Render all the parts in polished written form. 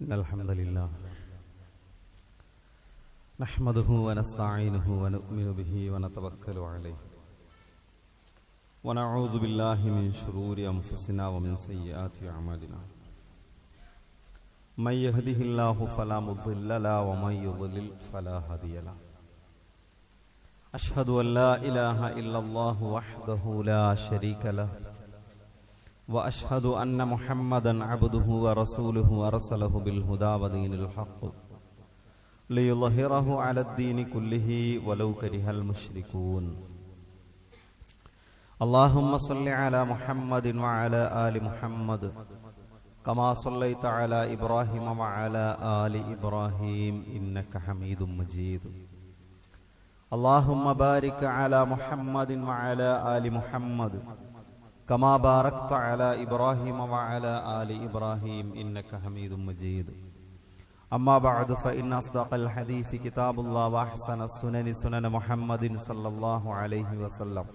إن الحمد لله نحمده ونستعينه ونؤمن به ونتوكل عليه ونعوذ بالله من شرور أنفسنا ومن سيئات أعمالنا من يهده الله فلا مضل له ومن يضلل فلا هادي له أشهد أن لا إله إلا الله وحده لا شريك له وأشهد أن محمدا عبده ورسوله أرسله بالهدى ودين الحق ليظهره على الدين كله ولو كره المشركون اللهم صل على محمد وعلى آل محمد كما صليت على إبراهيم وعلى آل إبراهيم إنك حميد مجيد اللهم بارك على محمد وعلى آل محمد كما باركت على إبراهيم وعلى آل إبراهيم إنك حميد مجيد أما بعد فإن أصدق الحديث كتاب الله وأحسن السنن سنن محمد صلى الله عليه وسلم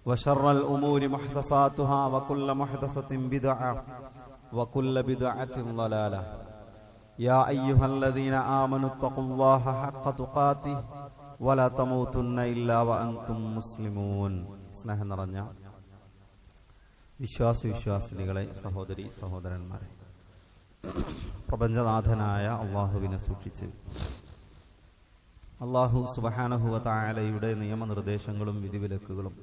وشر الأمور محدثاتها وكل محدثة بدعة وكل بدعة ضلالة يا أيها الذين آمنوا اتقوا الله حق تقاته ولا تموتن إلا وأنتم مسلمون സ്നേഹം നിറഞ്ഞ വിശ്വാസിനികളെ, സഹോദരി സഹോദരന്മാരെ, പ്രപഞ്ചനാഥനായ അള്ളാഹുവിനെ സൂക്ഷിച്ച് അള്ളാഹു സുബ്ഹാനഹു വ തആലയുടെ നിയമനിർദ്ദേശങ്ങളും വിധിവിലക്കുകളും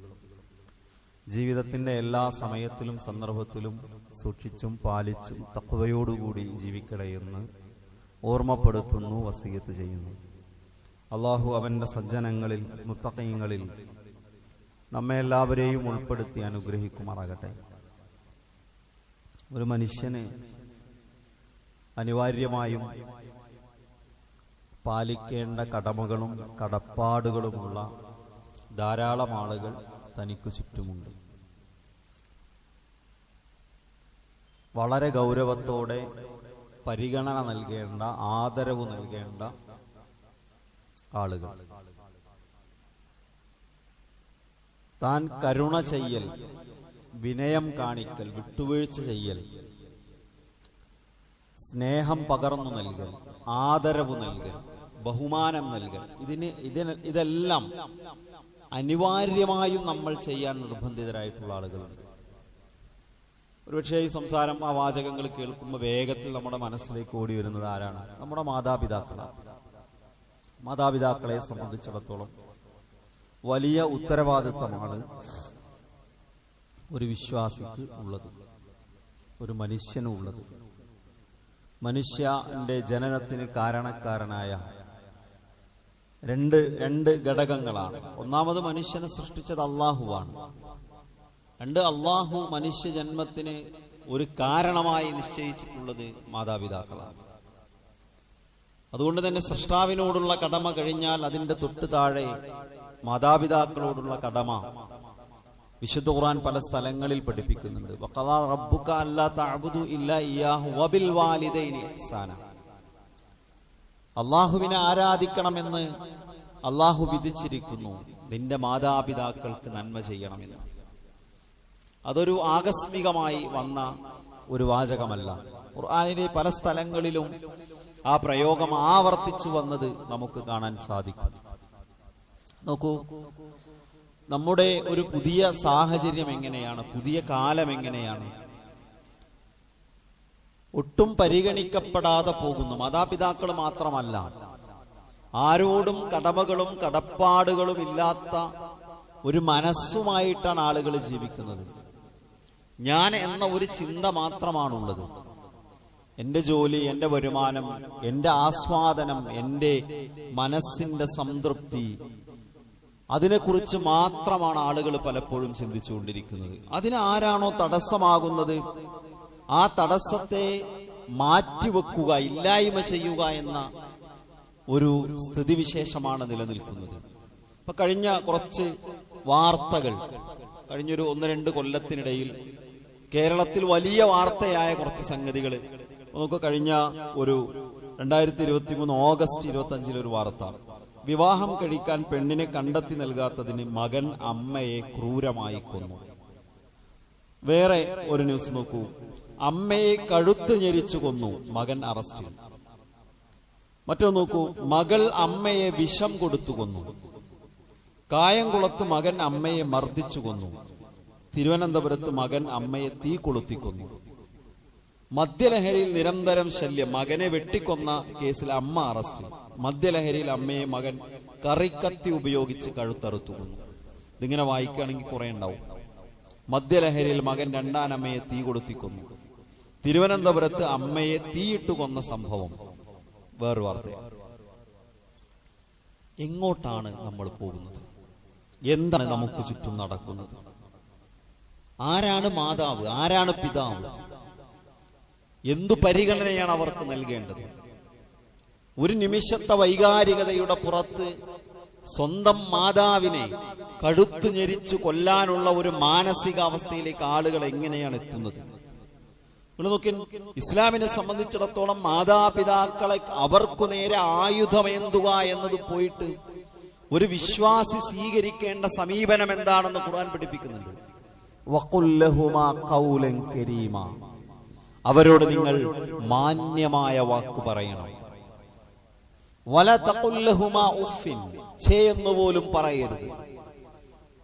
ജീവിതത്തിന്റെ എല്ലാ സമയത്തിലും സന്ദർഭത്തിലും സൂക്ഷിച്ചും പാലിച്ചും തഖ്വയോടുകൂടി ജീവിക്കണേ എന്ന് ഓർമ്മപ്പെടുത്തുന്നു, വസിയത്ത് ചെയ്യുന്നു. അള്ളാഹു അവന്റെ സജ്ജനങ്ങളിൽ മുത്തഖീങ്ങളിൽ നമ്മെ എല്ലാവരെയും ഉൾപ്പെടുത്തി അനുഗ്രഹിക്കുമാറാകട്ടെ. ഒരു മനുഷ്യന് അനിവാര്യമായും പാലിക്കേണ്ട കടമകളും കടപ്പാടുകളുമുള്ള ധാരാളം ആളുകൾ തനിക്കു ചുറ്റുമുണ്ട്. വളരെ ഗൗരവത്തോടെ പരിഗണന നൽകേണ്ട, ആദരവ് നൽകേണ്ട ആളുകൾ. താൻ കരുണ ചെയ്യൽ, വിനയം കാണിക്കൽ, വിട്ടുവീഴ്ച ചെയ്യൽ, സ്നേഹം പകർന്നു നൽകൽ, ആദരവ് നൽകൽ, ബഹുമാനം നൽകൽ, ഇതെല്ലാം അനിവാര്യമായും നമ്മൾ ചെയ്യാൻ നിർബന്ധിതരായിട്ടുള്ള ആളുകളുണ്ട്. ഒരുപക്ഷെ ഈ സംസാരം, ആ വാചകങ്ങൾ കേൾക്കുമ്പോൾ വേഗത്തിൽ നമ്മുടെ മനസ്സിലേക്ക് ഓടി വരുന്നത് ആരാണ്? നമ്മുടെ മാതാപിതാക്കളാണ്. മാതാപിതാക്കളെ സംബന്ധിച്ചിടത്തോളം വലിയ ഉത്തരവാദിത്തമാണ് ഒരു വിശ്വാസിക്ക് ഉള്ളത്, ഒരു മനുഷ്യനും ഉള്ളത്. മനുഷ്യന്റെ ജനനത്തിന് കാരണക്കാരനായ രണ്ട് ഘടകങ്ങളാണ്. ഒന്നാമത്, മനുഷ്യനെ സൃഷ്ടിച്ചത് അള്ളാഹുവാണ്. രണ്ട്, അള്ളാഹു മനുഷ്യ ജന്മത്തിന് ഒരു കാരണമായി നിശ്ചയിച്ചിട്ടുള്ളത് മാതാപിതാക്കളാണ്. അതുകൊണ്ട് തന്നെ സൃഷ്ടാവിനോടുള്ള കടമ കഴിഞ്ഞാൽ അതിന്റെ തൊട്ട് താഴെ മാതാപിതാക്കളോടുള്ള കടമ വിശുദ്ധ ഖുർആൻ പല സ്ഥലങ്ങളിൽ പഠിപ്പിക്കുന്നുണ്ട്. വഖദാ റബ്ബുക അല്ലാ തഅബുദു ഇല്ലാ ഇയ്യാഹു വബിൽ വാലിദൈനി ഇഹ്സാന. അല്ലാഹുവിനെ ആരാധിക്കണമെന്ന് അല്ലാഹു വിധിച്ചിരിക്കുന്നു, നിന്റെ മാതാപിതാക്കൾക്ക് നന്മ ചെയ്യണമെന്ന്. അതൊരു ആകസ്മികമായി വന്ന ഒരു വാചകമല്ല. ഖുർആനിലെ പല സ്ഥലങ്ങളിലും ആ പ്രയോഗം ആവർത്തിച്ചു വന്നത് നമുക്ക് കാണാൻ സാധിക്കും. നോക്കൂ, നമ്മുടെ ഒരു പുതിയ സാഹചര്യം എങ്ങനെയാണ്, പുതിയ കാലം എങ്ങനെയാണ്? ഒട്ടും പരിഗണിക്കപ്പെടാതെ പോകുന്നു. മാതാപിതാക്കൾ മാത്രമല്ല, ആരോടും കടമകളും കടപ്പാടുകളും ഇല്ലാത്ത ഒരു മനസ്സുമായിട്ടാണ് ആളുകൾ ജീവിക്കുന്നത്. ഞാൻ എന്ന ഒരു ചിന്ത മാത്രമാണുള്ളത്. എന്റെ ജോലി, എന്റെ വരുമാനം, എന്റെ ആസ്വാദനം, എന്റെ മനസ്സിന്റെ സംതൃപ്തി, അതിനെക്കുറിച്ച് മാത്രമാണ് ആളുകൾ പലപ്പോഴും ചിന്തിച്ചുകൊണ്ടിരിക്കുന്നത്. അതിനാരാണോ തടസ്സമാകുന്നത്, ആ തടസ്സത്തെ മാറ്റിവെക്കുക, ഇല്ലായ്മ ചെയ്യുക എന്ന ഒരു സ്ഥിതിവിശേഷമാണ് നിലനിൽക്കുന്നത്. ഇപ്പൊ കഴിഞ്ഞ കുറച്ച് വാർത്തകൾ, കഴിഞ്ഞൊരു 1-2 കൊല്ലത്തിനിടയിൽ കേരളത്തിൽ വലിയ വാർത്തയായ കുറച്ച് സംഗതികൾ നമുക്ക് കഴിഞ്ഞ ഒരു 2023 ഓഗസ്റ്റ് 25 ഒരു വാർത്ത. വിവാഹം കഴിക്കാൻ പെണ്ണിനെ കണ്ടെത്തി നൽകാത്തതിന് മകൻ അമ്മയെ ക്രൂരമായി കൊന്നു. വേറെ ഒരു ന്യൂസ് നോക്കൂ, അമ്മയെ കഴുത്ത് ഞെരിച്ചു കൊന്നു, മകൻ അറസ്റ്റിൽ. മറ്റൊന്ന് നോക്കൂ, മകൾ അമ്മയെ വിഷം കൊടുത്തു കൊന്നു. കായംകുളത്ത് മകൻ അമ്മയെ മർദ്ദിച്ചു കൊന്നു. തിരുവനന്തപുരത്ത് മകൻ അമ്മയെ തീ കൊളുത്തിക്കൊന്നു. മദ്യലഹരിയിൽ നിരന്തരം ശല്യം, മകനെ വെട്ടിക്കൊന്ന കേസിൽ അമ്മ അറസ്റ്റിൽ. മദ്യലഹരിയിൽ അമ്മയെ മകൻ കറിക്കത്തി ഉപയോഗിച്ച് കഴുത്തറുത്തു കൊന്നു. ഇതിങ്ങനെ വായിക്കുകയാണെങ്കിൽ കുറെ ഉണ്ടാവും. മദ്യലഹരിയിൽ മകൻ രണ്ടാനമ്മയെ തീ കൊളുത്തിക്കൊന്നു. തിരുവനന്തപുരത്ത് അമ്മയെ തീയിട്ടു കൊന്ന സംഭവം. വേറൊരു വാർത്ത. എങ്ങോട്ടാണ് നമ്മൾ പോകുന്നത്? എന്താണ് നമുക്ക് ചുറ്റും നടക്കുന്നത്? ആരാണ് മാതാവ്? ആരാണ് പിതാവ്? എന്തു പരിഗണനയാണ് അവർക്ക് നൽകേണ്ടത്? ഒരു നിമിഷത്തെ വൈകാരികതയുടെ പുറത്ത് സ്വന്തം മാതാവിനെ കഴുത്തു ഞെരിച്ചു കൊല്ലാനുള്ള ഒരു മാനസികാവസ്ഥയിലേക്ക് ആളുകൾ എങ്ങനെയാണ് എത്തുന്നത്? നിങ്ങൾ നോക്കി, ഇസ്ലാമിനെ സംബന്ധിച്ചിടത്തോളം മാതാപിതാക്കളെ അവർക്കു നേരെ ആയുധമേന്തുക എന്നത് പോയിട്ട് ഒരു വിശ്വാസി സ്വീകരിക്കേണ്ട സമീപനം എന്താണെന്ന് ഖുർആൻ പഠിപ്പിക്കുന്നുണ്ട്. വഖുൽ ലഹുമാ ഖൗലൻ കരീമ, അവരോട് നിങ്ങൾ മാന്യമായ വാക്ക് പറയണം. വല തഖുൽ ലഹുമാ ഉഫിൻ, ഛേ എന്ന് പോലും പറയരുത്.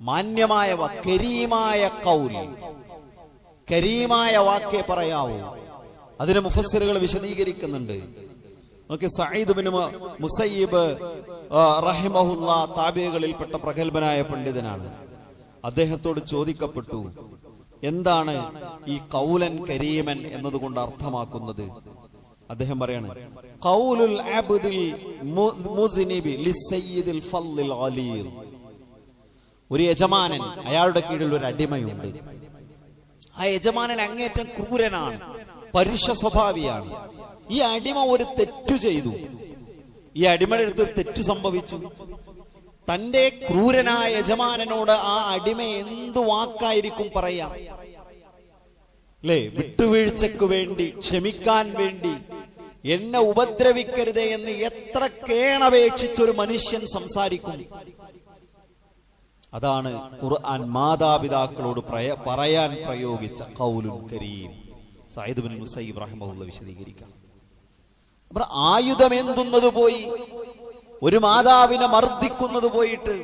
മാന്യമായ വാക്ക്, കരീമായ ഖൗൽ, കരീമായ വാക്കേ പറയാവൂ. അതിന് മുഫസ്സിറുകൾ വിശദീകരിക്കുന്നുണ്ട്. നോക്കി, സഈദ് ബിൻ മുസയ്യിബ് റഹിമഹുല്ലാ താബിഈകളിൽപ്പെട്ട പ്രഗൽഭനായ പണ്ഡിതനാണ്. അദ്ദേഹത്തോട് ചോദിക്കപ്പെട്ടു, എന്താണ് ഈ ഖൗലൻ കരീമൻ എന്നതുകൊണ്ട് അർത്ഥമാക്കുന്നത്? അദ്ദേഹം പറയാണ്, ഖൗലുൽ അബ്ദിൽ മുദ്നിബി ലിസയ്യിദിൽ ഫളിൽ അലീൽ. ഒരു യജമാനൻ, അയാളുടെ കീഴിൽ ഒരു അടിമയുണ്ട്. ആ യജമാനൻ അങ്ങേറ്റം ക്രൂരനാണ്, പരുഷ സ്വഭാവിയാണ്. ഈ അടിമ ഒരു തെറ്റു ചെയ്തു. ഈ അടിമയുടെ അടുത്ത് ഒരു തെറ്റു സംഭവിച്ചു. തന്റെ ക്രൂരനായ യജമാനനോട് ആ അടിമ എന്തു വാക്കായിരിക്കും പറയാം? അല്ലേ? വിട്ടുവീഴ്ചയ്ക്ക് വേണ്ടി, ക്ഷമിക്കാൻ വേണ്ടി, എന്നെ ഉപദ്രവിക്കരുതേ എന്ന് എത്ര കേണപേക്ഷിച്ചൊരു മനുഷ്യൻ സംസാരിക്കും? അതാണ് ഖുർആൻ മാതാപിതാക്കളോട് പറയാൻ പ്രയോഗിച്ച ഖൗലുൻ കരീം. സഈദ് ബിൻ മുസയ്യിബ് റഹിമഹുല്ലാഹ് വിശദീകരിക്കാം. ആയുധമെന്തുന്നത് പോയി, ഒരു മാതാവിനെ മർദ്ദിക്കുന്നത് പോയിട്ട്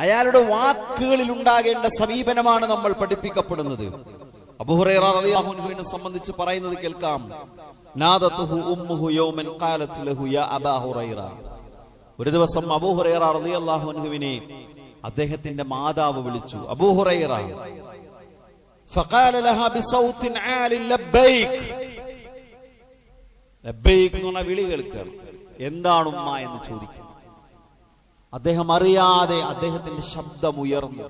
അയാളുടെ വാക്കുകളിൽ ഉണ്ടാകേണ്ട സമീപനമാണ് നമ്മൾ പഠിപ്പിക്കപ്പെടുന്നത്. അബൂ ഹുറൈറ റളിയല്ലാഹു അൻഹുവിനെ സംബന്ധിച്ച് പറയുന്നത് കേൾക്കാം. നാദതുഹു ഉമ്മുഹു യൗമൻ ഖാലത് ലഹു യാ അബാ ഹുറൈറ. ഒരു ദിവസം അബൂ ഹുറൈറ റളിയല്ലാഹു അൻഹുവിനെ അദ്ദേഹത്തിന്റെ മാതാവ് വിളിച്ചു. അബൂ ഹുറൈറ ഫഖാല ലഹാ ബിസൗത്തിൻ ആലിൻ ലബ്ബൈക്. ലബ്ബൈക് എന്ന വിളി കേൾക്കണം. എന്താണ് ഉമ്മ എന്ന് ചോദിക്കും. അദ്ദേഹം അറിയാതെ അദ്ദേഹത്തിന്റെ ശബ്ദം ഉയർന്നു.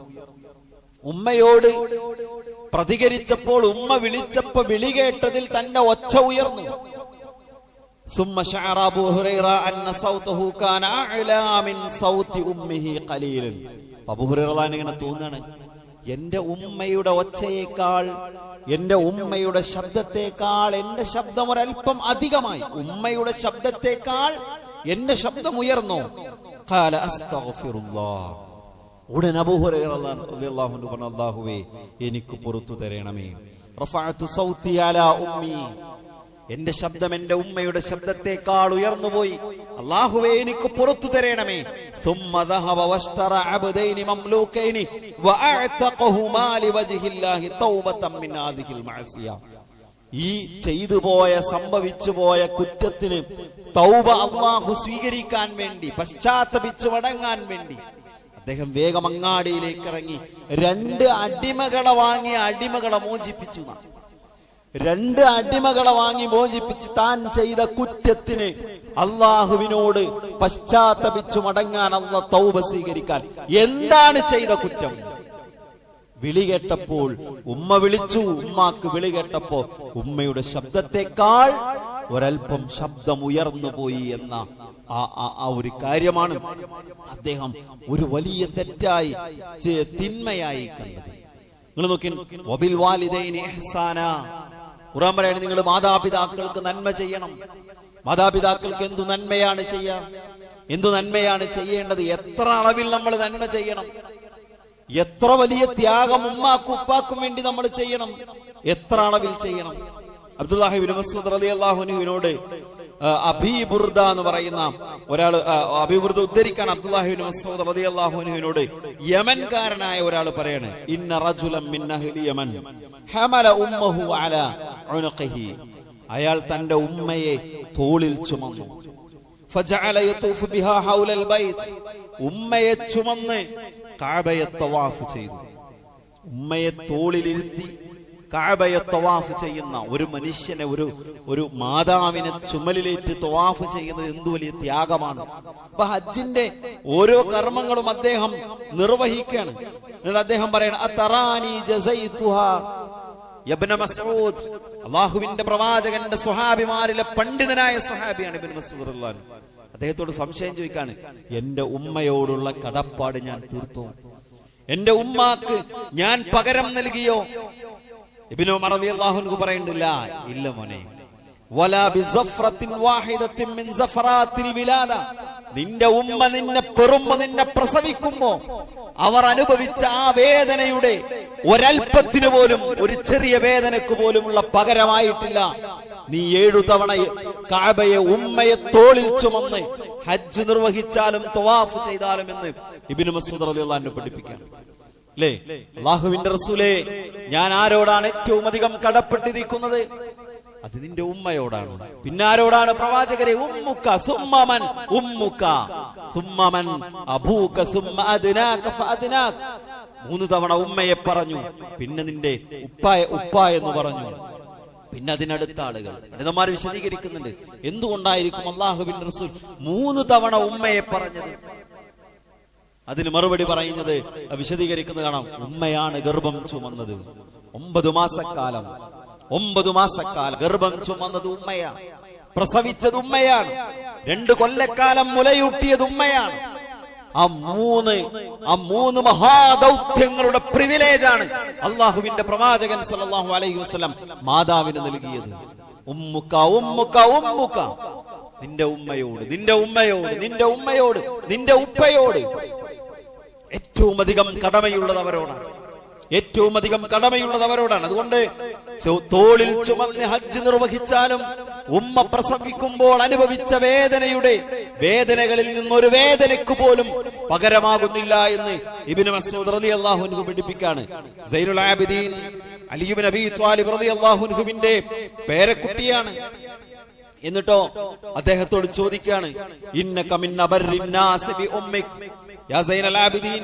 ഉമ്മയോട് പ്രതികരിച്ചപ്പോൾ, ഉമ്മ വിളിച്ചപ്പോ വിളി കേട്ടതിൽ തന്റെ ഒച്ച ഉയർന്നു. ثم شعر أبو هريرة أن صوته كان أعلى من صوت أمه قليلا. അബൂ ഹുറൈറ ഇങ്ങനെ തോന്നാണ്, എന്റെ ഉമ്മയുടെ ഒച്ചയേക്കാൾ, എന്റെ ഉമ്മയുടെ ശബ്ദത്തെക്കാൾ എന്റെ ശബ്ദം ഒരൽപ്പം അധികമായി. ഉമ്മയുടെ ശബ്ദത്തെക്കാൾ എന്റെ ശബ്ദം ഉയർന്നു. ഖാല അസ്തഗ്ഫിറുല്ലാഹ്. ഉടൻ അബൂ ഹുറൈറ റളിയല്ലാഹു അൻഹു പറഞ്ഞു, അല്ലാഹുവേ എനിക്ക് പുറത്തു തരണമേ. റഫഅതു സൗതി അലാ ഉമ്മി, എന്റെ ശബ്ദം എന്റെ ഉമ്മയുടെ ശബ്ദത്തെക്കാൾ ഉയർന്നുപോയി. അല്ലാഹുവേ എനിക്ക് പുറത്തു തരണമേ. ثم ذهب واشترى عبدين مملوكين واعتقهما لوجه الله توبة من هذه المعصية. ഈ ചെയ്തു പോയ, സംഭവിച്ചു പോയ കുറ്റത്തിന് തൗബ അല്ലാഹു സ്വീകരിക്കാൻ വേണ്ടി, പശ്ചാത്തപിച്ചു മടങ്ങാൻ വേണ്ടി അദ്ദേഹം വേഗം അങ്ങാടിയിലേക്ക് ഇറങ്ങി 2 അടിമകളെ വാങ്ങി അടിമകളെ മോചിപ്പിച്ചു. 2 അടിമകളെ വാങ്ങി മോചിപ്പിച്ച് താൻ ചെയ്ത കുറ്റത്തിന് അള്ളാഹുവിനോട് പശ്ചാത്തപിച്ചു മടങ്ങാൻ, അള്ളാഹ് തൗബ സ്വീകരിക്കാൻ. എന്താണ് ചെയ്ത കുറ്റം? വിളി കേട്ടപ്പോൾ, ഉമ്മ വിളിച്ചു, ഉമ്മാക്ക് വിളി കേട്ടപ്പോ ഉമ്മയുടെ ശബ്ദത്തെക്കാൾ ഒരൽപ്പം ശബ്ദം ഉയർന്നു പോയി എന്ന ആ ഒരു കാര്യമാണ് അദ്ദേഹം ഒരു വലിയ തെറ്റായി, തിന്മയായി കണ്ടത്. നിങ്ങൾ നോക്കി, വബിൽ വാലിദൈനി ഇഹ്സാന. ഖുർആൻ പറയുന്നത് നിങ്ങൾ മാതാപിതാക്കൾക്ക് നന്മ ചെയ്യണം. മാതാപിതാക്കൾക്ക് എന്തു നന്മയാണ് ചെയ്യുക? എന്തു നന്മയാണ് ചെയ്യേണ്ടത്? എത്ര അളവിൽ നമ്മൾ നന്മ ചെയ്യണം? എത്ര വലിയ ത്യാഗം ഉമ്മാക്കും ഉപ്പാക്കും വേണ്ടി നമ്മൾ ചെയ്യണം? എത്ര അളവിൽ ചെയ്യണം? അബ്ദുല്ലാഹി ഇബ്നു മസ്ഊദ് റളിയല്ലാഹു അൻഹുവിനോട് അബീ ബുർദ എന്ന് പറയുന്ന ഒരാൾ, അബീ ബുർദ ഉദ്ധരിക്കാൻ അബ്ദുല്ലാഹി ഇബ്നു മസ്ഊദ് റളിയല്ലാഹു അൻഹുവിനോട് യമൻകാരനായ ഒരാൾ പറയാണ്, ഇന്ന റജുലൻ മിൻ അഹ്ലി യമൻ ഹമല ഉമ്മഹു അലാ ഉനഖിഹി, അയാൾ തന്റെ ഉമ്മയെ തോളിൽ ചുമന്നു. ഫജഅല യതൂഫു ബിഹാ ഹൗലൽ ബൈത്ത്, ഉമ്മയെ ചുമന്ന് കഅബയെ തവാഫ് ചെയ്തു. ഉമ്മയെ തോളിലിരുത്തി കഅബയെ തവാഫ് ചെയ്യുന്ന ഒരു മനുഷ്യനെ, ഒരു മാതാവിനെ ചുമലിലേറ്റ് തവാഫ് ചെയ്യുന്നത് എന്തു വലിയ ത്യാഗമാണ്. അപ്പൊ ഹജ്ജിന്റെ ഓരോ കർമ്മങ്ങളും അദ്ദേഹം നിർവഹിക്കുകയാണ്. എന്നിട്ട് അദ്ദേഹം പറയണം, അതറാനി ജസൈതുഹാ ഇബ്നു മസ്ഊദ്, അല്ലാഹുവിന്റെ പ്രവാചകന്റെ സ്വഹാബിമാരിലെ പണ്ഡിതനായ സ്വഹാബിയാണ് ഇബ്നു മസ്ഊദ് റളിയല്ലാഹു അൻഹു. അദ്ദേഹത്തോട് സംശയം ചോദിക്കാണ്, എന്റെ ഉമ്മയോടുള്ള കടപ്പാട് ഞാൻ തീർത്തോ? എന്റെ ഉമ്മാക്ക് ഞാൻ പകരം നൽകിയോ? ഇബ്നു ഉമർ റളിയല്ലാഹു അൻഹു പറയുന്നില്ല, ഇല്ല മോനെ. വലാ ബിസഫറത്തിൻ വാഹിദത്തിൻ മിൻ സഫറാത്തിൽ വിലാദ, നിന്റെ ഉമ്മ നിന്നെ പ്രസവിക്കുമ്പോ അവർ അനുഭവിച്ച ആ വേദനയുടെ ഒരൽപ്പത്തിനു പോലും, ഒരു ചെറിയ വേദനക്ക് പോലുമുള്ള പകരമായിട്ടില്ല നീ 7 തവണ കഅബയെ ഉമ്മയെ തോളിൽ ചുമന്ന് ഹജ്ജ് നിർവഹിച്ചാലും തവാഫ് ചെയ്താലും എന്ന് ഇബ്നു മസ്ഊദ് റളിയല്ലാഹു അൻഹു പഠിപ്പിക്കുകയാണ്. അല്ലേ? അല്ലാഹുവിന്റെ റസൂലേ, ഞാൻ ആരോടാണ് ഏറ്റവും അധികം കടപ്പെട്ടിരിക്കുന്നത്? അത് നിന്റെ ഉമ്മയോടാണ്. പിന്നെ ആരോടാണ് പ്രവാചകരെ? ഉമ്മുക സുമ്മമൻ ഉമ്മുക സുമ്മമൻ അബൂക സുമ്മ അദ്നാക ഫഅദ്നാക. 3 തവണ ഉമ്മയെ പറഞ്ഞു, പിന്നെ നിന്റെ ഉപ്പ എന്ന് പറഞ്ഞു, പിന്നെ അതിനടുത്ത ആളുകൾ. പണ്ഡിതന്മാർ വിശദീകരിക്കുന്നുണ്ട് എന്തുകൊണ്ടായിരിക്കും അല്ലാഹുവിന്റെ റസൂൽ 3 തവണ ഉമ്മയെ പറഞ്ഞത്. അതിന് മറുപടി പറയുന്നത്, വിശദീകരിക്കുന്നത് കാണാം. ഉമ്മയാണ് ഗർഭം ചുമന്നത്. 9 മാസക്കാലം ഗർഭം ചുമന്നത് ഉമ്മയാണ്. പ്രസവിച്ചത് ഉമ്മയാണ്. 2 കൊല്ലക്കാലം മുലയൂട്ടിയത് ഉമ്മയാണ്. ആ മൂന്ന് മഹാദൗത്യങ്ങളുടെ പ്രിവിലേജാണ് അള്ളാഹുവിന്റെ പ്രവാചകൻ സല്ലല്ലാഹു അലൈഹി വസല്ലം മാതാവിന് നൽകിയത്. ഉമ്മുക ഉമ്മുക ഉമ്മുക, നിന്റെ ഉമ്മയോട്, നിന്റെ ഉമ്മയോട്, നിന്റെ ഉമ്മയോട്, നിന്റെ ഉപ്പയോട് ഏറ്റവും അധികം കടമയുള്ളത് അവരോടാണ്. അതുകൊണ്ട് തോളിൽ ചുമന്ന് ഹജ്ജ് നിർവഹിച്ചാലും ഉമ്മ പ്രസവിക്കുമ്പോൾ അനുഭവിച്ച വേദനകളിൽ നിന്നൊരു വേദനയ്ക്ക് പോലും പകരമാകുന്നില്ല എന്ന് ഇബ്നു മസ്ഊദ് റളിയല്ലാഹു അൻഹു പഠിപ്പിക്കാണ്. സൈനുൽ ആബിദീൻ അലി ഇബ്നു അബീ ത്വാലിബ് റളിയല്ലാഹു അൻഹുവിന്റെ പേരക്കുട്ടിയാണ്. എന്നിട്ടോ അദ്ദേഹത്തോട് ചോദിക്കാണ്, ഇന്നക മിൻ അബർരിന്നാസ് ബി ഉമ്മിക് യാ സൈനുൽ ആബിദീൻ,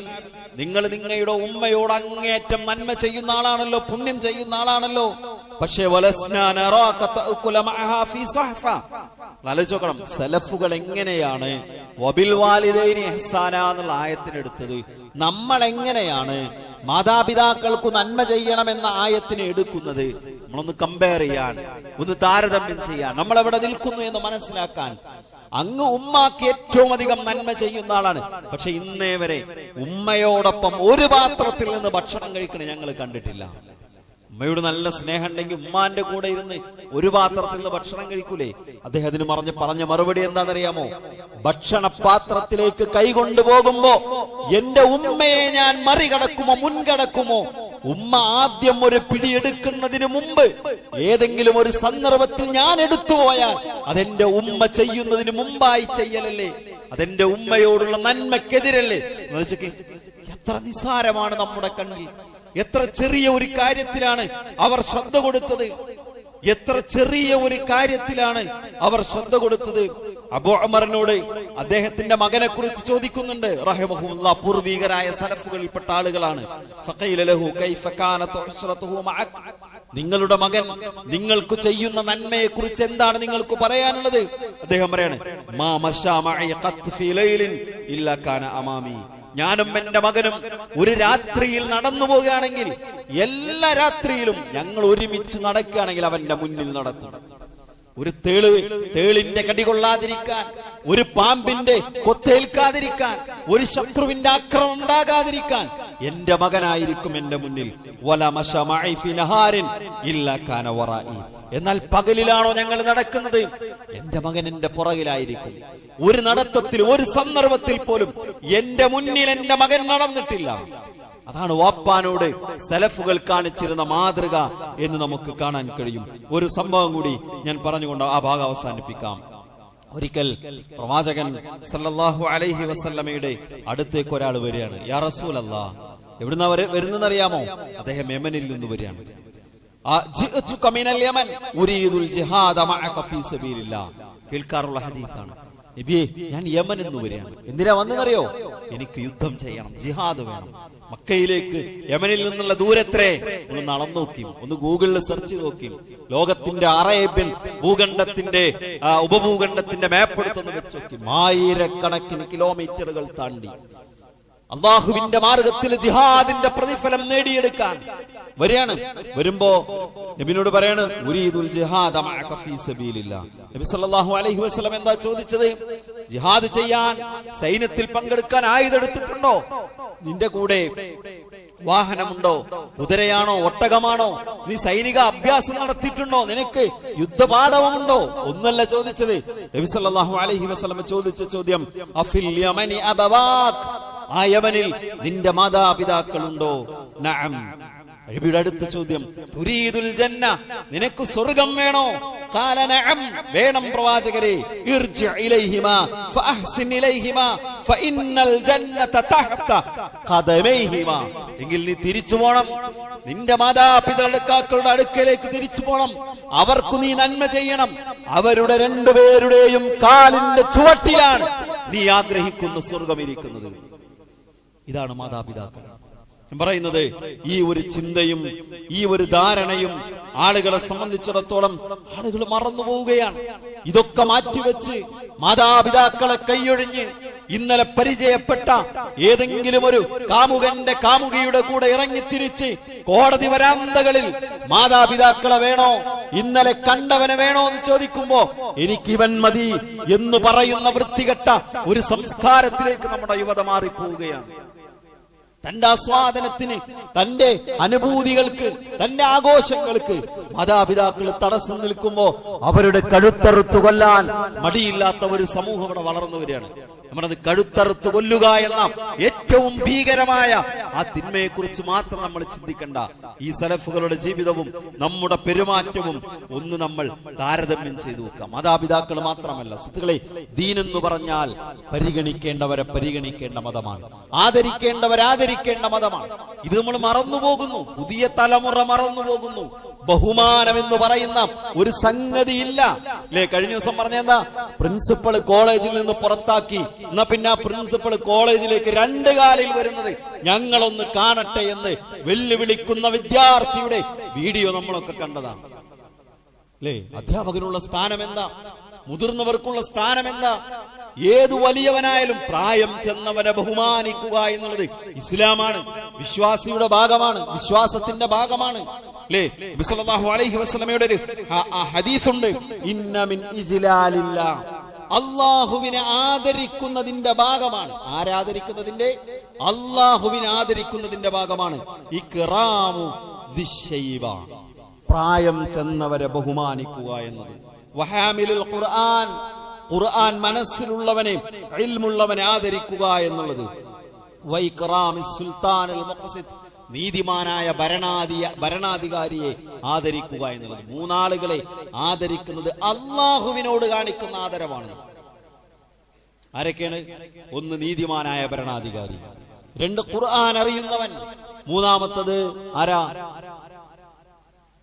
നിങ്ങൾ നിങ്ങളുടെ ഉമ്മയോട് അങ്ങേറ്റം നന്മ ചെയ്യുന്ന ആളാണല്ലോ, പുണ്യം ചെയ്യുന്ന ആളാണല്ലോ. പക്ഷേ ആലോചിച്ചോക്കണം, സലഫുകൾ എങ്ങനെയാണ് വബിൽ വാലിദൈനി ഇഹ്സാന എന്നുള്ള ആയത്തിനെടുത്തത്, നമ്മൾ എങ്ങനെയാണ് മാതാപിതാക്കൾക്ക് നന്മ ചെയ്യണമെന്ന ആയത്തിനെ എടുക്കുന്നത്. നമ്മളൊന്ന് കമ്പയർ ചെയ്യാൻ, ഒന്ന് താരതമ്യം ചെയ്യാൻ, നമ്മൾ എവിടെ നിൽക്കുന്നു എന്ന് മനസ്സിലാക്കാൻ. അങ്ങ് ഉമ്മാക്ക് ഏറ്റവും അധികം നന്മ ചെയ്യുന്ന ആളാണ്. പക്ഷെ ഇന്നേ വരെ ഉമ്മയോടൊപ്പം ഒരു പാത്രത്തിൽ നിന്ന് ഭക്ഷണം കഴിക്കണ ഞങ്ങൾ കണ്ടിട്ടില്ല. ഉമ്മയോട് നല്ല സ്നേഹം ഉണ്ടെങ്കിൽ ഉമ്മാന്റെ കൂടെ ഇരുന്ന് ഒരു പാത്രത്തിൽ നിന്ന് ഭക്ഷണം കഴിക്കൂലേ? അദ്ദേഹത്തിന് പറഞ്ഞ മറുപടി എന്താണെന്നറിയാമോ? ഭക്ഷണ പാത്രത്തിലേക്ക് കൈകൊണ്ടുപോകുമ്പോ എന്റെ ഉമ്മയെ ഞാൻ മറികടക്കുമോ, മുൻകടക്കുമോ? ഉമ്മ ആദ്യം ഒരു പിടിയെടുക്കുന്നതിന് മുമ്പ് ഏതെങ്കിലും ഒരു സന്ദർഭത്തിൽ ഞാൻ എടുത്തുപോയാൽ അതെന്റെ ഉമ്മ ചെയ്യുന്നതിന് മുമ്പായി ചെയ്യലല്ലേ? അതെന്റെ ഉമ്മയോടുള്ള നന്മക്കെതിരല്ലേ? എത്ര നിസ്സാരമാണ് നമ്മുടെ കണ്ണിൽ. എത്ര ചെറിയ ഒരു കാര്യത്തിലാണ് അവർ ശ്രദ്ധ കൊടുത്തത്. അബൂ ഉമറിനോട് അദ്ദേഹത്തിന്റെ മകനെ കുറിച്ച് ചോദിക്കുന്നുണ്ട് റഹിമഹുല്ലാ. പൂർവീകരായ സലഫുകളിൽപ്പെട്ട ആളുകളാണ്. ഫഖീല ലഹു കൈഫ കാനത് ഉസ്റതുഹു മഅക, നിങ്ങളുടെ മകൻ നിങ്ങൾക്ക് ചെയ്യുന്ന നന്മയെ കുറിച്ച് എന്താണ് നിങ്ങൾക്ക് പറയാനുള്ളത്? അദ്ദേഹം പറയാണ്, മാ മശാ മഅ ഖത്ത് ഫീ ലൈലിൻ ഇല്ലാ കാന അമാമി, ഞാനും എന്റെ മകനും ഒരു രാത്രിയിൽ നടന്നു പോവുകയാണെങ്കിൽ എല്ലാ രാത്രിയിലും ഞങ്ങൾ ഒരുമിച്ച് നടക്കുകയാണെങ്കിൽ അവന്റെ മുന്നിൽ നടക്കും. ഒരു തേളിന്റെ കടികൊള്ളാതിരിക്കാൻ, ഒരു പാമ്പിന്റെ കൊത്തേൽക്കാതിരിക്കാൻ, ഒരു ശത്രുവിന്റെ ആക്രമണം ഉണ്ടാകാതിരിക്കാൻ എന്റെ മകനായിരിക്കും എന്റെ മുന്നിൽ. എന്നാൽ പകലിലാണോ ഞങ്ങൾ നടക്കുന്നത്? എന്റെ മകൻ എന്റെ പുറകിലായിരിക്കും. ഒരു നടത്തത്തിൽ, ഒരു സന്ദർഭത്തിൽ പോലും എന്റെ മുന്നിൽ എന്റെ മകൻ നടന്നിട്ടില്ല. അതാണ് വാപ്പാനോട് സലഫുകൾ കാണിച്ചിരുന്ന മാതൃക എന്ന് നമുക്ക് കാണാൻ കഴിയും. ഒരു സംഭവം കൂടി ഞാൻ പറഞ്ഞുകൊണ്ട് ആ ഭാഗം അവസാനിപ്പിക്കാം. ഒരിക്കൽ പ്രവാചകൻ സല്ലല്ലാഹു അലൈഹി വസല്ലമയുടെ അടുത്തേക്ക് ഒരാൾ വരികയാണ്. യാ റസൂലല്ലാഹ്, എവിടുന്നാ വരുന്നറിയാമോ? അദ്ദേഹം യമനിൽ നിന്ന് വരികയാണ്. കേൾക്കാറുള്ള ഹദീസാണ്. നബിയെ, ഞാൻ യമൻ എന്ന് വരികയാണ്. എന്തിനാ വന്നെന്നറിയോ? എനിക്ക് യുദ്ധം ചെയ്യണം, ജിഹാദ് വേണം. മക്കയിലേക്ക് യമനിൽ നിന്നുള്ള ദൂരത്രേ? ഒന്ന് അളന്നു നോക്കിയും ഒന്ന് ഗൂഗിളിൽ സെർച്ച് ചെയ്ത് നോക്കിയും ലോകത്തിന്റെ അറേബ്യൻ ഭൂഖണ്ഡത്തിന്റെ ഉപഭൂഖണ്ഡത്തിന്റെ മാപ്പ് എടുത്തൊന്ന് വെച്ച് നോക്കി. 1000കണക്കിന് കിലോമീറ്ററുകൾ താണ്ടി അള്ളാഹുവിന്റെ മാർഗത്തിൽ ജിഹാദിന്റെ പ്രതിഫലം നേടിയെടുക്കാൻ വരികയാണ്. വരുമ്പോ നബിനോട് പറയാണ്, ഉരീദുൽ ജിഹാദ മഅക ഫീ സബീലില്ലാഹ്. നബി സല്ലല്ലാഹു അലൈഹി വസല്ലം എന്താ ചോദിച്ചത്? ജിഹാദ് ചെയ്യാൻ, സൈന്യത്തിൽ പങ്കെടുക്കാൻ ആയുധം എടുത്തിട്ടുണ്ടോ? നിന്റെ കൂടെ വാഹനമുണ്ടോ? കുതിരയാണോ? ഒട്ടകമാണോ? നീ സൈനിക അഭ്യാസം നടത്തിയിട്ടുണ്ടോ? നിനക്ക് യുദ്ധപാഠവുമുണ്ടോ? ഒന്നല്ല ചോദിച്ചത്. നബി സല്ലല്ലാഹു അലൈഹി വസല്ലം ചോദിച്ച ചോദ്യം, അഫിൽ യമനി അബവാക്, ആ യമനിൽ നിന്റെ മാതാപിതാക്കളുണ്ടോ? നഅം. നബിയുടെ അടുത്ത ചോദ്യം, തുരീദുൽ ജന്ന, നിനക്ക് സ്വർഗം വേണോ? ഖാല നഅം, വേണം പ്രവാചകരെ. ഇർജി ഇലൈഹിമാ ഫഅഹ്സിൻ ഇലൈഹിമാ ഫഇന്നൽ ജന്നത തഹത ഖദമൈഹിമാ. എങ്കിൽ നീ തിരിച്ചു പോണം, നിന്റെ മാതാപിതാക്കളുടെ അടുക്കലേക്ക് തിരിച്ചു പോണം. അവർക്ക് നീ നന്മ ചെയ്യണം. അവരുടെ രണ്ടുപേരുടെയും കാലിന്റെ ചുവട്ടിലാണ് നീ ആഗ്രഹിക്കുന്ന സ്വർഗം ഇരിക്കുന്നത്. ഇതാണ് മാതാപിതാക്കൾ. ഞാൻ പറയുന്നത്, ഈ ഒരു ചിന്തയും ഈ ഒരു ധാരണയും ആളുകളെ സംബന്ധിച്ചിടത്തോളം ആളുകൾ മറന്നുപോവുകയാണ്. ഇതൊക്കെ മാറ്റിവെച്ച് മാതാപിതാക്കളെ കൈയൊഴിഞ്ഞ് ഇന്നലെ പരിചയപ്പെട്ട ഏതെങ്കിലും ഒരു കാമുകന്റെ കാമുകിയുടെ കൂടെ ഇറങ്ങിത്തിരിച്ച് കോടതി വരാന്തകളിൽ മാതാപിതാക്കളെ വേണോ, ഇന്നലെ കണ്ടവനെ വേണോ എന്ന് ചോദിക്കുമ്പോ എനിക്കിവൻ മതി എന്ന് പറയുന്ന വൃത്തികെട്ട ഒരു സംസ്കാരത്തിലേക്ക് നമ്മുടെ യുവത മാറിപ്പോവുകയാണ്. തന്റെ ആസ്വാദനത്തിന്, തന്റെ അനുഭൂതികൾക്ക്, തന്റെ ആഘോഷങ്ങൾക്ക് മാതാപിതാക്കൾ തടസ്സം നിൽക്കുമ്പോ അവരുടെ കഴുത്തറുത്തു കൊല്ലാൻ മടിയില്ലാത്ത ഒരു സമൂഹം ഇവിടെ വളർന്നു വരികയാണ്. നമ്മളത് കഴുത്തറുത്ത് കൊല്ലുക എന്ന ഏറ്റവും ഭീകരമായ ആ തിന്മയെ കുറിച്ച് മാത്രം നമ്മൾ ചിന്തിക്കണ്ട. ഈ സലഫുകളുടെ ജീവിതവും നമ്മുടെ പെരുമാറ്റവും ഒന്ന് നമ്മൾ താരതമ്യം ചെയ്തു നോക്കാം. മാതാപിതാക്കൾ മാത്രമല്ല സുഹൃത്തുക്കളെ, ദീനെന്ന് പറഞ്ഞാൽ പരിഗണിക്കേണ്ടവരെ പരിഗണിക്കേണ്ട മതമാണ്, ആദരിക്കേണ്ടവരെ ആദരിക്കേണ്ട മതമാണ്. ഇത് നമ്മൾ മറന്നുപോകുന്നു, പുതിയ തലമുറ മറന്നുപോകുന്നു. ബഹുമാനം എന്ന് പറയുന്ന ഒരു സംഗതിയില്ല അല്ലെ? കഴിഞ്ഞ ദിവസം പറഞ്ഞെന്താ, പ്രിൻസിപ്പൾ കോളേജിൽ നിന്ന് പുറത്താക്കി, എന്നാ പിന്നെ ആ പ്രിൻസിപ്പൾ കോളേജിലേക്ക് 2 കാലിൽ വരുന്നത് ഞങ്ങളൊന്ന് കാണട്ടെ എന്ന് വെല്ലുവിളിക്കുന്ന വിദ്യാർത്ഥിയുടെ വീഡിയോ നമ്മളൊക്കെ കണ്ടതാണ് അല്ലേ? അധ്യാപകനുള്ള സ്ഥാനം എന്താ? മുതിർന്നവർക്കുള്ള സ്ഥാനം എന്താ? ഏതു വലിയവനായാലും പ്രായം ചെന്നവനെ ബഹുമാനിക്കുക എന്നുള്ളത് ഇസ്ലാമാണ്, വിശ്വാസിയുടെ ഭാഗമാണ്, വിശ്വാസത്തിന്റെ ഭാഗമാണ് അല്ലേ? നബി സല്ലല്ലാഹു അലൈഹി വസല്ലമയുടെ ഒരു ഹദീസുണ്ട്, ഇന്ന മിൻ ഇജ്ലാലില്ലാഹ്, അല്ലാഹുവിനെ ആദരിക്കുന്നതിന്റെ ഭാഗമാണ്. ആരാധരിക്കുന്നതിന്റെ? അല്ലാഹുവിനെ ആദരിക്കുന്നതിന്റെ ഭാഗമാണ് ഇക്റാമു ദിശ്ശൈബ, പ്രായം ചെന്നവരെ ബഹുമാനിക്കുക എന്നത്. വഹാമിലുൽ ഖുർആൻ, ഖുർആൻ മനസ്സിലുള്ളവനെ, ഇൽമുള്ളവനെ ആദരിക്കുക എന്നുള്ളത്. വൈക്റാമിസ് സുൽത്താനുൽ മുഖ്സിത്, നീതിമാനായ ഭരണാധികാരിയെ ആദരിക്കുക എന്നുള്ളത്. 3 ആളുകളെ ആദരിക്കുന്നത് അള്ളാഹുവിനോട് കാണിക്കുന്ന ആദരവാണ്. ആരൊക്കെയാണ്? 1 നീതിമാനായ ഭരണാധികാരി, 2 ഖുർആൻ അറിയുന്നവൻ, 3-മത്തത് ആരാ?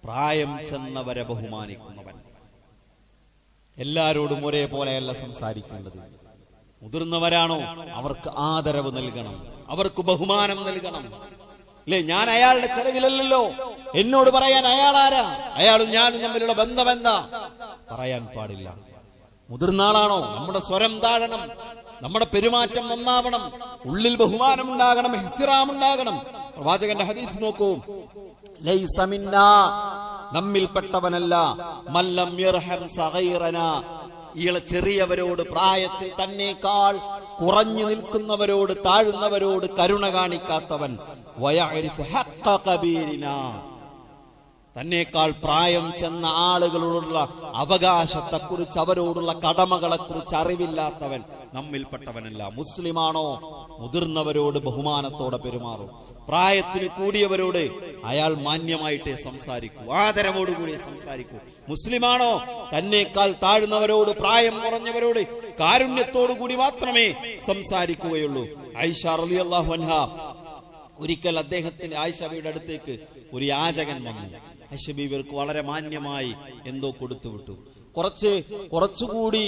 പ്രായം ചെന്നവരെ ബഹുമാനിക്കുന്നവൻ. എല്ലാരോടും ഒരേപോലെയല്ല സംസാരിക്കേണ്ടത്. മുതിർന്നവരാണോ അവർക്ക് ആദരവ് നൽകണം, അവർക്ക് ബഹുമാനം നൽകണം അല്ലെ? ഞാൻ അയാളുടെ ചെലവിലല്ലോ, എന്നോട് പറയാൻ അയാൾ ആരാ? അയാളും ഞാനും തമ്മിലുള്ള ബന്ധം എന്താ? പറയാൻ പാടില്ല. മുതിർന്ന ആളാണോ നമ്മുടെ സ്വരം താഴണം, നമ്മുടെ പെരുമാറ്റം നന്നാവണം, ഉള്ളിൽ ബഹുമാനം ഉണ്ടാകണം, ഇഹ്തിറാം ഉണ്ടാകണം. പ്രവാചകന്റെ ഹദീസ് നോക്കൂ, ലൈസ മിന്നാ, നമ്മിൽപ്പെട്ടവനല്ല, മല്ലം യർഹം സഗീറനാ, ചെറിയവരോട്, പ്രായത്തിൽ തന്നേക്കാൾ കുറഞ്ഞു നിൽക്കുന്നവരോട്, താഴുന്നവരോട് കരുണ കാണിക്കാത്തവൻ, വയഅരിഫ് ഹഖ്ഖ കബീരിനാ, തന്നേക്കാൾ പ്രായം ചെന്ന ആളുകളോടുള്ള അവകാശത്തെക്കുറിച്ച്, അവരോടുള്ള കടമകളെക്കുറിച്ച് അറിവില്ലാത്തവൻ നമ്മിൽപ്പെട്ടവനല്ല. മുസ്ലിമാണോ മുതിർന്നവരോട് ബഹുമാനത്തോടെ പെരുമാറും. പ്രായത്തിന് കൂടിയവരോട് അയാൾ മാന്യമായിട്ടേ സംസാരിക്കൂ, ആദരവോടുകൂടി സംസാരിക്കൂ. മുസ്ലിമാണോ തന്നേക്കാൾ താഴ്ന്നവരോട്, പ്രായം കുറഞ്ഞവരോട് കാരുണ്യത്തോടുകൂടി മാത്രമേ സംസാരിക്കുകയുള്ളൂ. ആയിഷ റളിയല്ലാഹു അൻഹ ഒരിക്കൽ അദ്ദേഹത്തിന്റെ ആയിഷയുടെ അടുത്തേക്ക് ഒരു യാചകൻ വന്നു. ആയിഷ ബീവിക്ക് വളരെ മാന്യമായി എന്തോ കൊടുത്തുവിട്ടു. കുറച്ചുകൂടി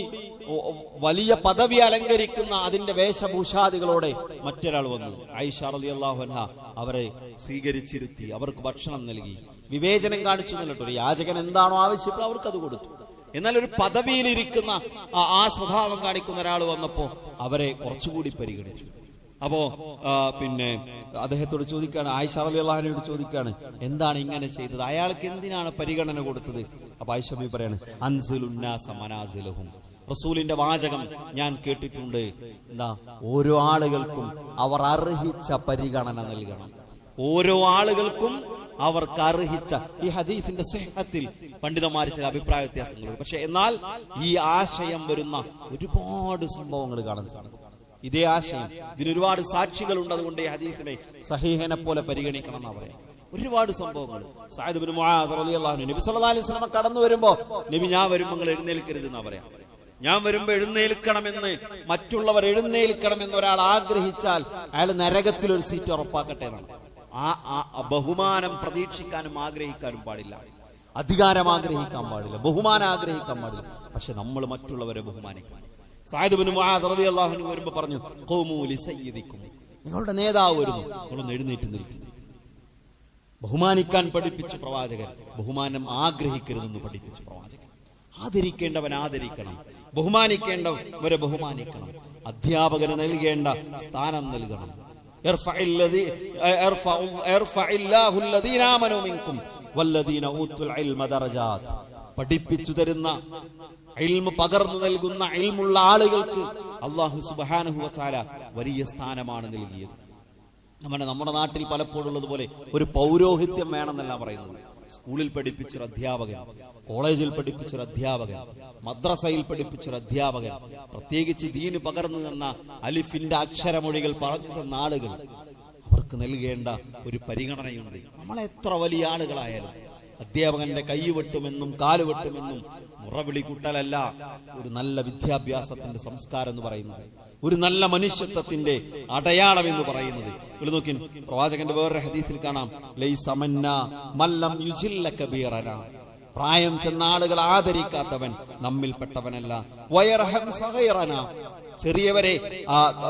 വലിയ പദവി അലങ്കരിക്കുന്ന അതിന്റെ വേഷഭൂഷാദികളോടെ മറ്റൊരാൾ വന്നു. ആയിഷ റളിയല്ലാഹു അൻഹ അവരെ സ്വീകരിച്ചിരുത്തി, അവർക്ക് ഭക്ഷണം നൽകി. വിവേചനം കാണിച്ചു എന്നിട്ട് ഒരു യാചകൻ എന്താണോ ആവശ്യപ്പെട്ടത് അവർക്ക് അത് കൊടുത്തു. എന്നാൽ ഒരു പദവിയിലിരിക്കുന്ന ആ സ്വഭാവം കാണിക്കുന്ന ഒരാൾ വന്നപ്പോ അവരെ കുറച്ചുകൂടി പരിഗണിച്ചു. അപ്പോ പിന്നെ അദ്ദേഹത്തോട് ചോദിക്കാണ്, ആയിഷ റളിയല്ലാഹു അൻഹയോട് ചോദിക്കാണ്, എന്താണ് ഇങ്ങനെ ചെയ്തത്, അയാൾക്ക് എന്തിനാണ് പരിഗണന കൊടുത്തത്? അപ്പൊ ആയിഷ ബീവി പറയാണ്, അൻസിലുന്നാസ മനാസിലഹും, റസൂലിന്റെ വാചകം ഞാൻ കേട്ടിട്ടുണ്ട്. എന്താ? ഓരോ ആളുകൾക്കും അവർ അർഹിച്ച പരിഗണന നൽകണം. ഓരോ ആളുകൾക്കും അവർക്ക് അർഹിച്ച. ഈ ഹദീസിന്റെ സിഹത്തിൽ പണ്ഡിതന്മാർ ചില അഭിപ്രായ വ്യത്യാസങ്ങളുണ്ട്. പക്ഷെ എന്നാൽ ഈ ആശയം വരുന്ന ഒരുപാട് സംഭവങ്ങൾ കാണാൻ സാധിക്കും. ഇതേ ആശയം, ഇതിനൊരുപാട് സാക്ഷികളുണ്ട്. അതുകൊണ്ട് ഈ ഹദീസിനെ സഹീഹനെ പോലെ പരിഗണിക്കണം എന്നാ പറയാം. ഒരുപാട് സംഭവങ്ങൾ. സഅദ് ഇബ്നു മുആദ് റളിയല്ലാഹു അൻഹു നബി സല്ലല്ലാഹു അലൈഹി വസല്ലം കടന്നു വരുമ്പോ, നബി ഞാൻ വരുമ്പോൾ നിങ്ങൾ എഴുന്നേൽക്കരുത് എന്നാ പറയാം. ഞാൻ വരുമ്പോ എഴുന്നേൽക്കണമെന്ന്, മറ്റുള്ളവർ എഴുന്നേൽക്കണമെന്ന് ഒരാൾ ആഗ്രഹിച്ചാൽ അയാൾ നരകത്തിൽ ഒരു സീറ്റ് ഉറപ്പാക്കട്ടെ എന്നാണ്. ആ ബഹുമാനം പ്രതീക്ഷിക്കാനും ആഗ്രഹിക്കാനും പാടില്ല, അധികാരം ആഗ്രഹിക്കാൻ പാടില്ല, ബഹുമാനം ആഗ്രഹിക്കാൻ പാടില്ല. പക്ഷെ നമ്മൾ മറ്റുള്ളവരെ ബഹുമാനിക്കണം. സഅദ് ഇബ്നു മുആദ് റളിയല്ലാഹു അൻഹു വരുമ്പോൾ പറഞ്ഞു, ഖൂമൂ ലിസയ്യിദിക്കും, നിങ്ങളുടെ നേതാവ് വരുന്നു, നിങ്ങളൊന്ന് എഴുന്നേറ്റ് നിൽക്കും. ബഹുമാനിക്കാൻ പഠിപ്പിച്ച പ്രവാചകൻ, ബഹുമാനം ആഗ്രഹിക്കരുതെന്ന് പഠിപ്പിച്ച പ്രവാചകൻ. ആദരിക്കേണ്ടവൻ ആദരിക്കണം, ബഹുമാനിക്കേണ്ടവരെ ബഹുമാനിക്കണം, അധ്യാപകന് നൽകേണ്ട സ്ഥാനം നൽകണം. പഠിപ്പിച്ചു തരുന്ന, ഇൽമ് പകർന്നു നൽകുന്ന, ഇൽമുള്ള ആളുകൾക്ക് അല്ലാഹു സുബ്ഹാനഹു വ തആല വലിയ സ്ഥാനമാണ് നൽകിയത്. നമ്മുടെ നാട്ടിൽ പലപ്പോഴുള്ളതുപോലെ ഒരു പൗരോഹിത്യം വേണമെന്നല്ല പറയുന്നത്. സ്കൂളിൽ പഠിപ്പിച്ചൊരു അധ്യാപകൻ, കോളേജിൽ പഠിപ്പിച്ചൊരു അധ്യാപകൻ, മദ്രസയിൽ പഠിപ്പിച്ചൊരു അധ്യാപകൻ, പ്രത്യേകിച്ച് ദീന് പകർന്നു തന്ന, അലിഫിന്റെ അക്ഷരമൊഴികൾ പറഞ്ഞു തന്ന ആളുകൾ, അവർക്ക് നൽകേണ്ട ഒരു പരിഗണനയുണ്ട്. നമ്മളെത്ര വലിയ ആളുകളായാലും അധ്യാപകന്റെ കൈ വെട്ടുമെന്നും കാല് വെട്ടുമെന്നും മുറവിളി കൂട്ടലല്ല ഒരു നല്ല വിദ്യാഭ്യാസത്തിന്റെ സംസ്കാരം എന്ന് പറയുന്നത്, ഒരു നല്ല മനുഷ്യത്വത്തിന്റെ അടയാളം എന്ന് പറയുന്നത്. ഇവിടെ നോക്കി, പ്രവാചകന്റെ വേറൊരു ഹദീസിൽ കാണാം, ലൈസ മന്നാ മല്ലം യുജില്ല കബീറന, പ്രായം ചെന്ന ആളുകൾ ആദരിക്കാത്തവൻ നമ്മിൽപ്പെട്ടവനല്ല. വയർഹം സഗീറന, ചെറിയവരെ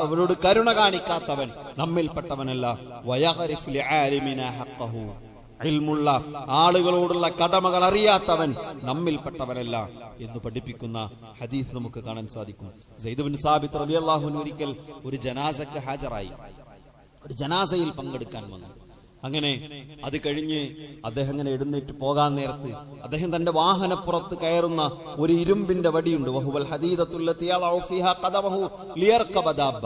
അവരോട് കരുണ കാണിക്കാത്തവൻ നമ്മിൽപ്പെട്ടവനല്ല. വയഗ്രിഫ് ലിആലിമിനാ ഹഖ്ഖഹു, ഇൽമുള്ള ആളുകളോടുള്ള കടമകൾ അറിയാത്തവൻ നമ്മിൽപ്പെട്ടവനല്ല എന്ന് പഠിപ്പിക്കുന്ന ഹദീസ് നമുക്ക് കാണാൻ സാധിക്കും. സയ്യിദ് ഇബ്നു സാബിത്ത് റളിയല്ലാഹു അൻഹു ഒരിക്കൽ ഒരു ജനാസക്ക് ഹാജരായി, ഒരു ജനാസയിൽ പങ്കെടുക്കാൻ വന്നു. അങ്ങനെ അത് കഴിഞ്ഞ് അദ്ദേഹം ഇങ്ങനെ എഴുന്നേറ്റ് പോകാൻ നേരത്ത് അദ്ദേഹം തന്റെ വാഹനപ്പുറത്ത് കയറുന്ന ഒരു ഇരുമ്പിന്റെ വടിയുണ്ട്. വഹുവൽ ഹദീദത്തുല്ലതി യളഉ ഫീഹാ ഖദമഹു ലിയർകബ ദാബ്ബ,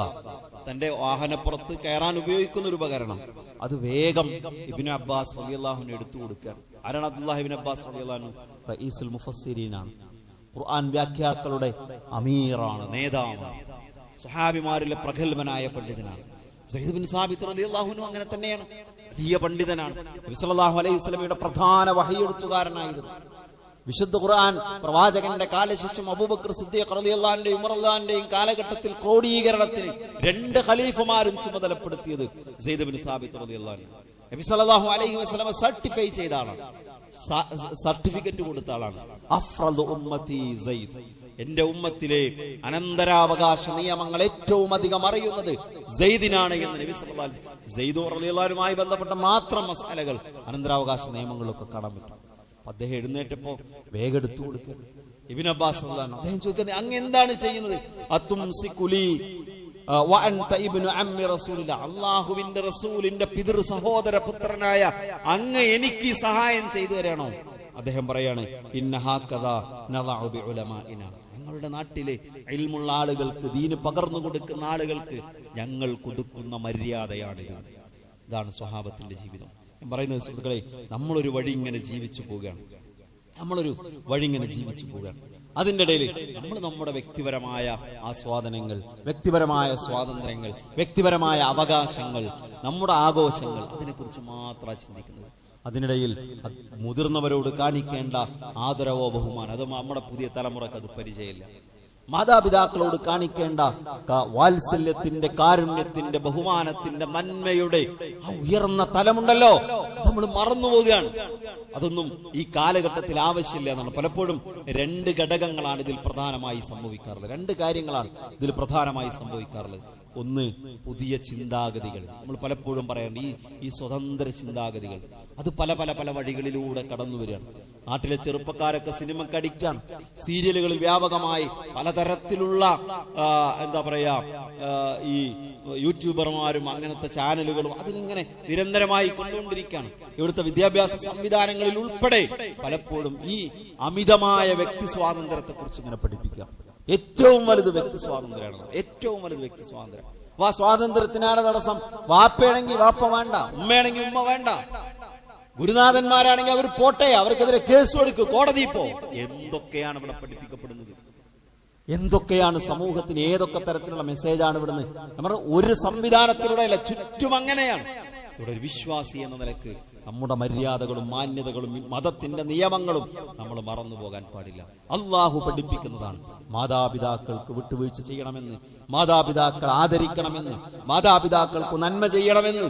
തന്റെ വാഹനപ്പുറത്ത് കയറാൻ ഉപയോഗിക്കുന്ന ഒരു ഉപകരണം. അത് വേഗം ഇബ്നു അബ്ബാസ് റളിയല്ലാഹു അൻഹു എടുത്തു കൊടുക്കുകയാണ്. ആരാണ് അബ്ദുല്ലാഹി ഇബ്നു അബ്ബാസ് റളിയല്ലാഹു അൻഹു? റഈസുൽ മുഫസ്സിരീനാണ്, ഖുർആൻ വ്യാഖ്യാതാക്കളുടെ അമീറാണ്, നേതാവാണ്, സ്വഹാബിമാരിലെ പ്രഗൽഭനായ പണ്ഡിതനാണ്. സയ്യിദ് ഇബ്നു സാബിത്ത് റളിയല്ലാഹു അൻഹു അങ്ങനെ തന്നെയാണ്, വലിയ പണ്ഡിതനാണ്. നബി സല്ലല്ലാഹു അലൈഹി വസല്ലമയുടെ പ്രധാന വഹി എഴുത്തുകാരനായിരുന്നു. വിശുദ്ധ ഖുർആൻ പ്രവാചകന്റെ കാലശേഷം അബൂബക്കർ സിദ്ദീഖ് റളിയല്ലാഹു അൻഹുവിന്റെയും ഉമർ റളിയല്ലാഹു അൻഹുവിന്റെയും കാലഘട്ടത്തിൽ ക്രോഡീകരണത്തിന് 2 ഖലീഫമാരും ചുമതലപ്പെടുത്തിയത് സയ്യിദ് ഇബ്നു സാബിത്ത് റളിയല്ലാഹു അൻഹു. നബി സല്ലല്ലാഹു അലൈഹി വസല്ലമ സർട്ടിഫൈ ചെയ്ത ആളാണ്, സർട്ടിഫിക്കറ്റ് കൊടുത്ത ആളാണ്. അഫ്റദു ഉമ്മത്തി സയ്യിദ്, എന്റെ ഉമ്മത്തിലെ അനന്തരാവകാശ നിയമങ്ങൾ ഏറ്റവും അധികം അറിയുന്നത് സയ്യിദിനാണ് എന്ന് നബി സല്ലല്ലാഹു അലൈഹി വസല്ലം. സയ്യിദ് റളിയല്ലാഹു അൻഹുമായി ബന്ധപ്പെട്ട മാത്രം മസലകൾ, അനന്തരാവകാശ നിയമങ്ങളൊക്കെ കാണാൻ പറ്റും. അദ്ദേഹം എഴുന്നേറ്റപ്പോ വേഗം എടുത്തു കൊടുക്കുക. ഇബ്നു അബ്ബാസ് റളിയല്ലാഹു അൻഹു അദ്ദേഹം ചോദിക്കുന്നത്, അങ്ങ് എന്താണ് ചെയ്യുന്നത്? അതുംസികുലി വഅൻത ഇബ്നു അമ്മി റസൂലില്ലാ, അല്ലാഹുവിന്റെ റസൂലിന്റെ പിതൃ സഹോദര പുത്രനായ അങ്ങ് എനിക്ക് സഹായം ചെയ്തു തരണോ? അദ്ദേഹം പറയാണ്, ഇന്നഹാകദാ നദഉ ബിഉലമാഇനാ, ഞങ്ങളുടെ നാട്ടിലെ ഇൽമുള്ള ആളുകൾക്ക്, ദീന് പകർന്നു കൊടുക്കുന്ന ആളുകൾക്ക് ഞങ്ങൾ കൊടുക്കുന്ന മര്യാദയാണിത്. ഇതാണ് സ്വഹാബത്തിന്റെ ജീവിതം. ഞാൻ പറയുന്നത് സുഹൃത്തുക്കളെ, നമ്മളൊരു വഴി ഇങ്ങനെ ജീവിച്ചു പോവുകയാണ്. അതിൻ്റെ ഇടയിൽ നമ്മൾ നമ്മുടെ വ്യക്തിപരമായ ആസ്വാദനങ്ങൾ, വ്യക്തിപരമായ സ്വാതന്ത്ര്യങ്ങൾ, വ്യക്തിപരമായ അവകാശങ്ങൾ, നമ്മുടെ ആഘോഷങ്ങൾ, അതിനെക്കുറിച്ച് മാത്രമാണ് ചിന്തിക്കുന്നത്. അതിനിടയിൽ മുതിർന്നവരോട് കാണിക്കേണ്ട ആദരവോ ബഹുമാനം, അത് നമ്മുടെ പുതിയ തലമുറക്ക് അത് പരിചയമില്ല. മാതാപിതാക്കളോട് കാണിക്കേണ്ട വാത്സല്യത്തിന്റെ, കാരുണ്യത്തിന്റെ, ബഹുമാനത്തിന്റെ, നന്മയുടെ ആ ഉയർന്ന തലമുണ്ടല്ലോ, നമ്മൾ മറന്നുപോവുകയാണ്. അതൊന്നും ഈ കാലഘട്ടത്തിൽ ആവശ്യമില്ല എന്നാണ്. പലപ്പോഴും 2 ഘടകങ്ങളാണ് ഇതിൽ പ്രധാനമായി സംഭവിക്കാറുള്ളത്. 2 കാര്യങ്ങളാണ് ഇതിൽ പ്രധാനമായി സംഭവിക്കാറുള്ളത്. ഒന്ന്, പുതിയ ചിന്താഗതികൾ. നമ്മൾ പലപ്പോഴും പറയാറുണ്ട് ഈ സ്വതന്ത്ര ചിന്താഗതികൾ അത് പല പല പല വഴികളിലൂടെ കടന്നു വരികയാണ്. നാട്ടിലെ ചെറുപ്പക്കാരൊക്കെ സിനിമക്ക് അഡിക്റ്റാണ്. സീരിയലുകളിൽ വ്യാപകമായി പലതരത്തിലുള്ള ഈ യൂട്യൂബർമാരും അങ്ങനത്തെ ചാനലുകളും അതിലിങ്ങനെ നിരന്തരമായി കൊണ്ടുകൊണ്ടിരിക്കുകയാണ്. ഇവിടുത്തെ വിദ്യാഭ്യാസ സംവിധാനങ്ങളിൽ ഉൾപ്പെടെ പലപ്പോഴും ഈ അമിതമായ വ്യക്തി സ്വാതന്ത്ര്യത്തെ കുറിച്ച് ഇങ്ങനെ പഠിപ്പിക്കുക. ഏറ്റവും വലുത് വ്യക്തി സ്വാതന്ത്ര്യമാണ്. ഏറ്റവും വലുത് വ്യക്തി സ്വാതന്ത്ര്യം. ആ സ്വാതന്ത്ര്യത്തിനാണ് തടസ്സം. വാപ്പയാണെങ്കിൽ വാപ്പ വേണ്ട, ഉമ്മയാണെങ്കിൽ ഉമ്മ വേണ്ട, ഗുരുനാഥന്മാരാണെങ്കിൽ അവർ പോട്ടെ, അവർക്കെതിരെ കേസ് കൊടുക്കും, കോടതി പോ. എന്തൊക്കെയാണ് ഇവിടെ പഠിപ്പിക്കപ്പെടുന്നത്? എന്തൊക്കെയാണ് സമൂഹത്തിന്, ഏതൊക്കെ തരത്തിലുള്ള മെസ്സേജാണ് ഇവിടുന്ന്? നമ്മുടെ ഒരു സംവിധാനത്തിലൂടെ അല്ല, ചുറ്റും അങ്ങനെയാണ്. ഇവിടെ ഒരു വിശ്വാസി എന്ന നിലക്ക് നമ്മുടെ മര്യാദകളും മാന്യതകളും മതത്തിന്റെ നിയമങ്ങളും നമ്മൾ മറന്നു പോകാൻ പാടില്ല. അള്ളാഹു പഠിപ്പിക്കുന്നതാണ് മാതാപിതാക്കൾക്ക് വിട്ടുവീഴ്ച ചെയ്യണമെന്ന്, മാതാപിതാക്കൾ ആദരിക്കണമെന്ന്, മാതാപിതാക്കൾക്ക് നന്മ ചെയ്യണമെന്ന്.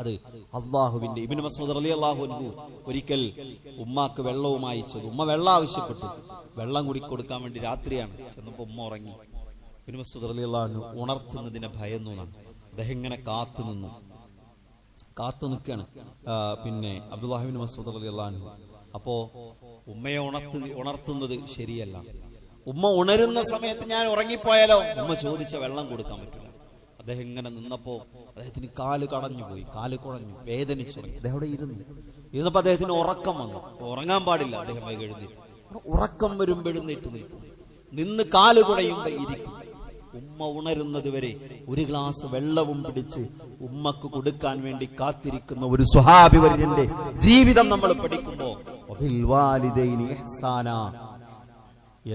അത് അള്ളാഹുവിന്റെ. ഇബ്നു മസ്ഊദ് റളിയല്ലാഹു അൻഹു ഒരിക്കൽ ഉമ്മാക്ക് വെള്ളവുമായി ചെന്നു. ഉമ്മ വെള്ളം ആവശ്യപ്പെട്ടു. വെള്ളം കുടിക്കൊടുക്കാൻ വേണ്ടി രാത്രിയാണ് ചെന്നപ്പോ ഉമ്മ ഉറങ്ങി. ഇബ്നു മസ്ഊദ് റളിയല്ലാഹു അൻഹു ഉണർത്തുന്നതിനെ ഭയന്നു. അദ്ദേഹം ഇങ്ങനെ കാത്തു നിൽക്കുകയാണ്. പിന്നെ അബ്ദുല്ലാഹി ഇബ്നു മസ്ഊദ് റളിയല്ലാഹു അൻഹു അപ്പോ ഉമ്മയെ ഉണർത്തുന്നത് ശരിയല്ല. ഉമ്മ ഉണരുന്ന സമയത്ത് ഞാൻ ഉറങ്ങിപ്പോയാലോ? ഉമ്മ ചോദിച്ച വെള്ളം കൊടുക്കാൻ പറ്റില്ല. അദ്ദേഹം ഇങ്ങനെ നിന്നപ്പോ അദ്ദേഹത്തിന് കാല് കുഴഞ്ഞു, വേദനിച്ചു. അദ്ദേഹം അവിടെ ഇരുന്നപ്പോ അദ്ദേഹത്തിന് ഉറക്കം വന്നു. ഉറങ്ങാൻ പാടില്ല. അദ്ദേഹം വേഗം എഴുന്നേറ്റു. ഉറക്കം വരുമ്പോ എഴുന്നേറ്റ് നിൽക്കും, നിന്ന് കാല് കുടയുമ്പോ ഇരിക്കും. ഉമ്മ ഉണരുന്നത് വരെ ഒരു ഗ്ലാസ് വെള്ളവും പിടിച്ച് ഉമ്മക്ക് കൊടുക്കാൻ വേണ്ടി കാത്തിരിക്കുന്ന ഒരു സ്വഹാബി വര്യന്റെ ജീവിതം നമ്മൾ പഠിക്കുമ്പോ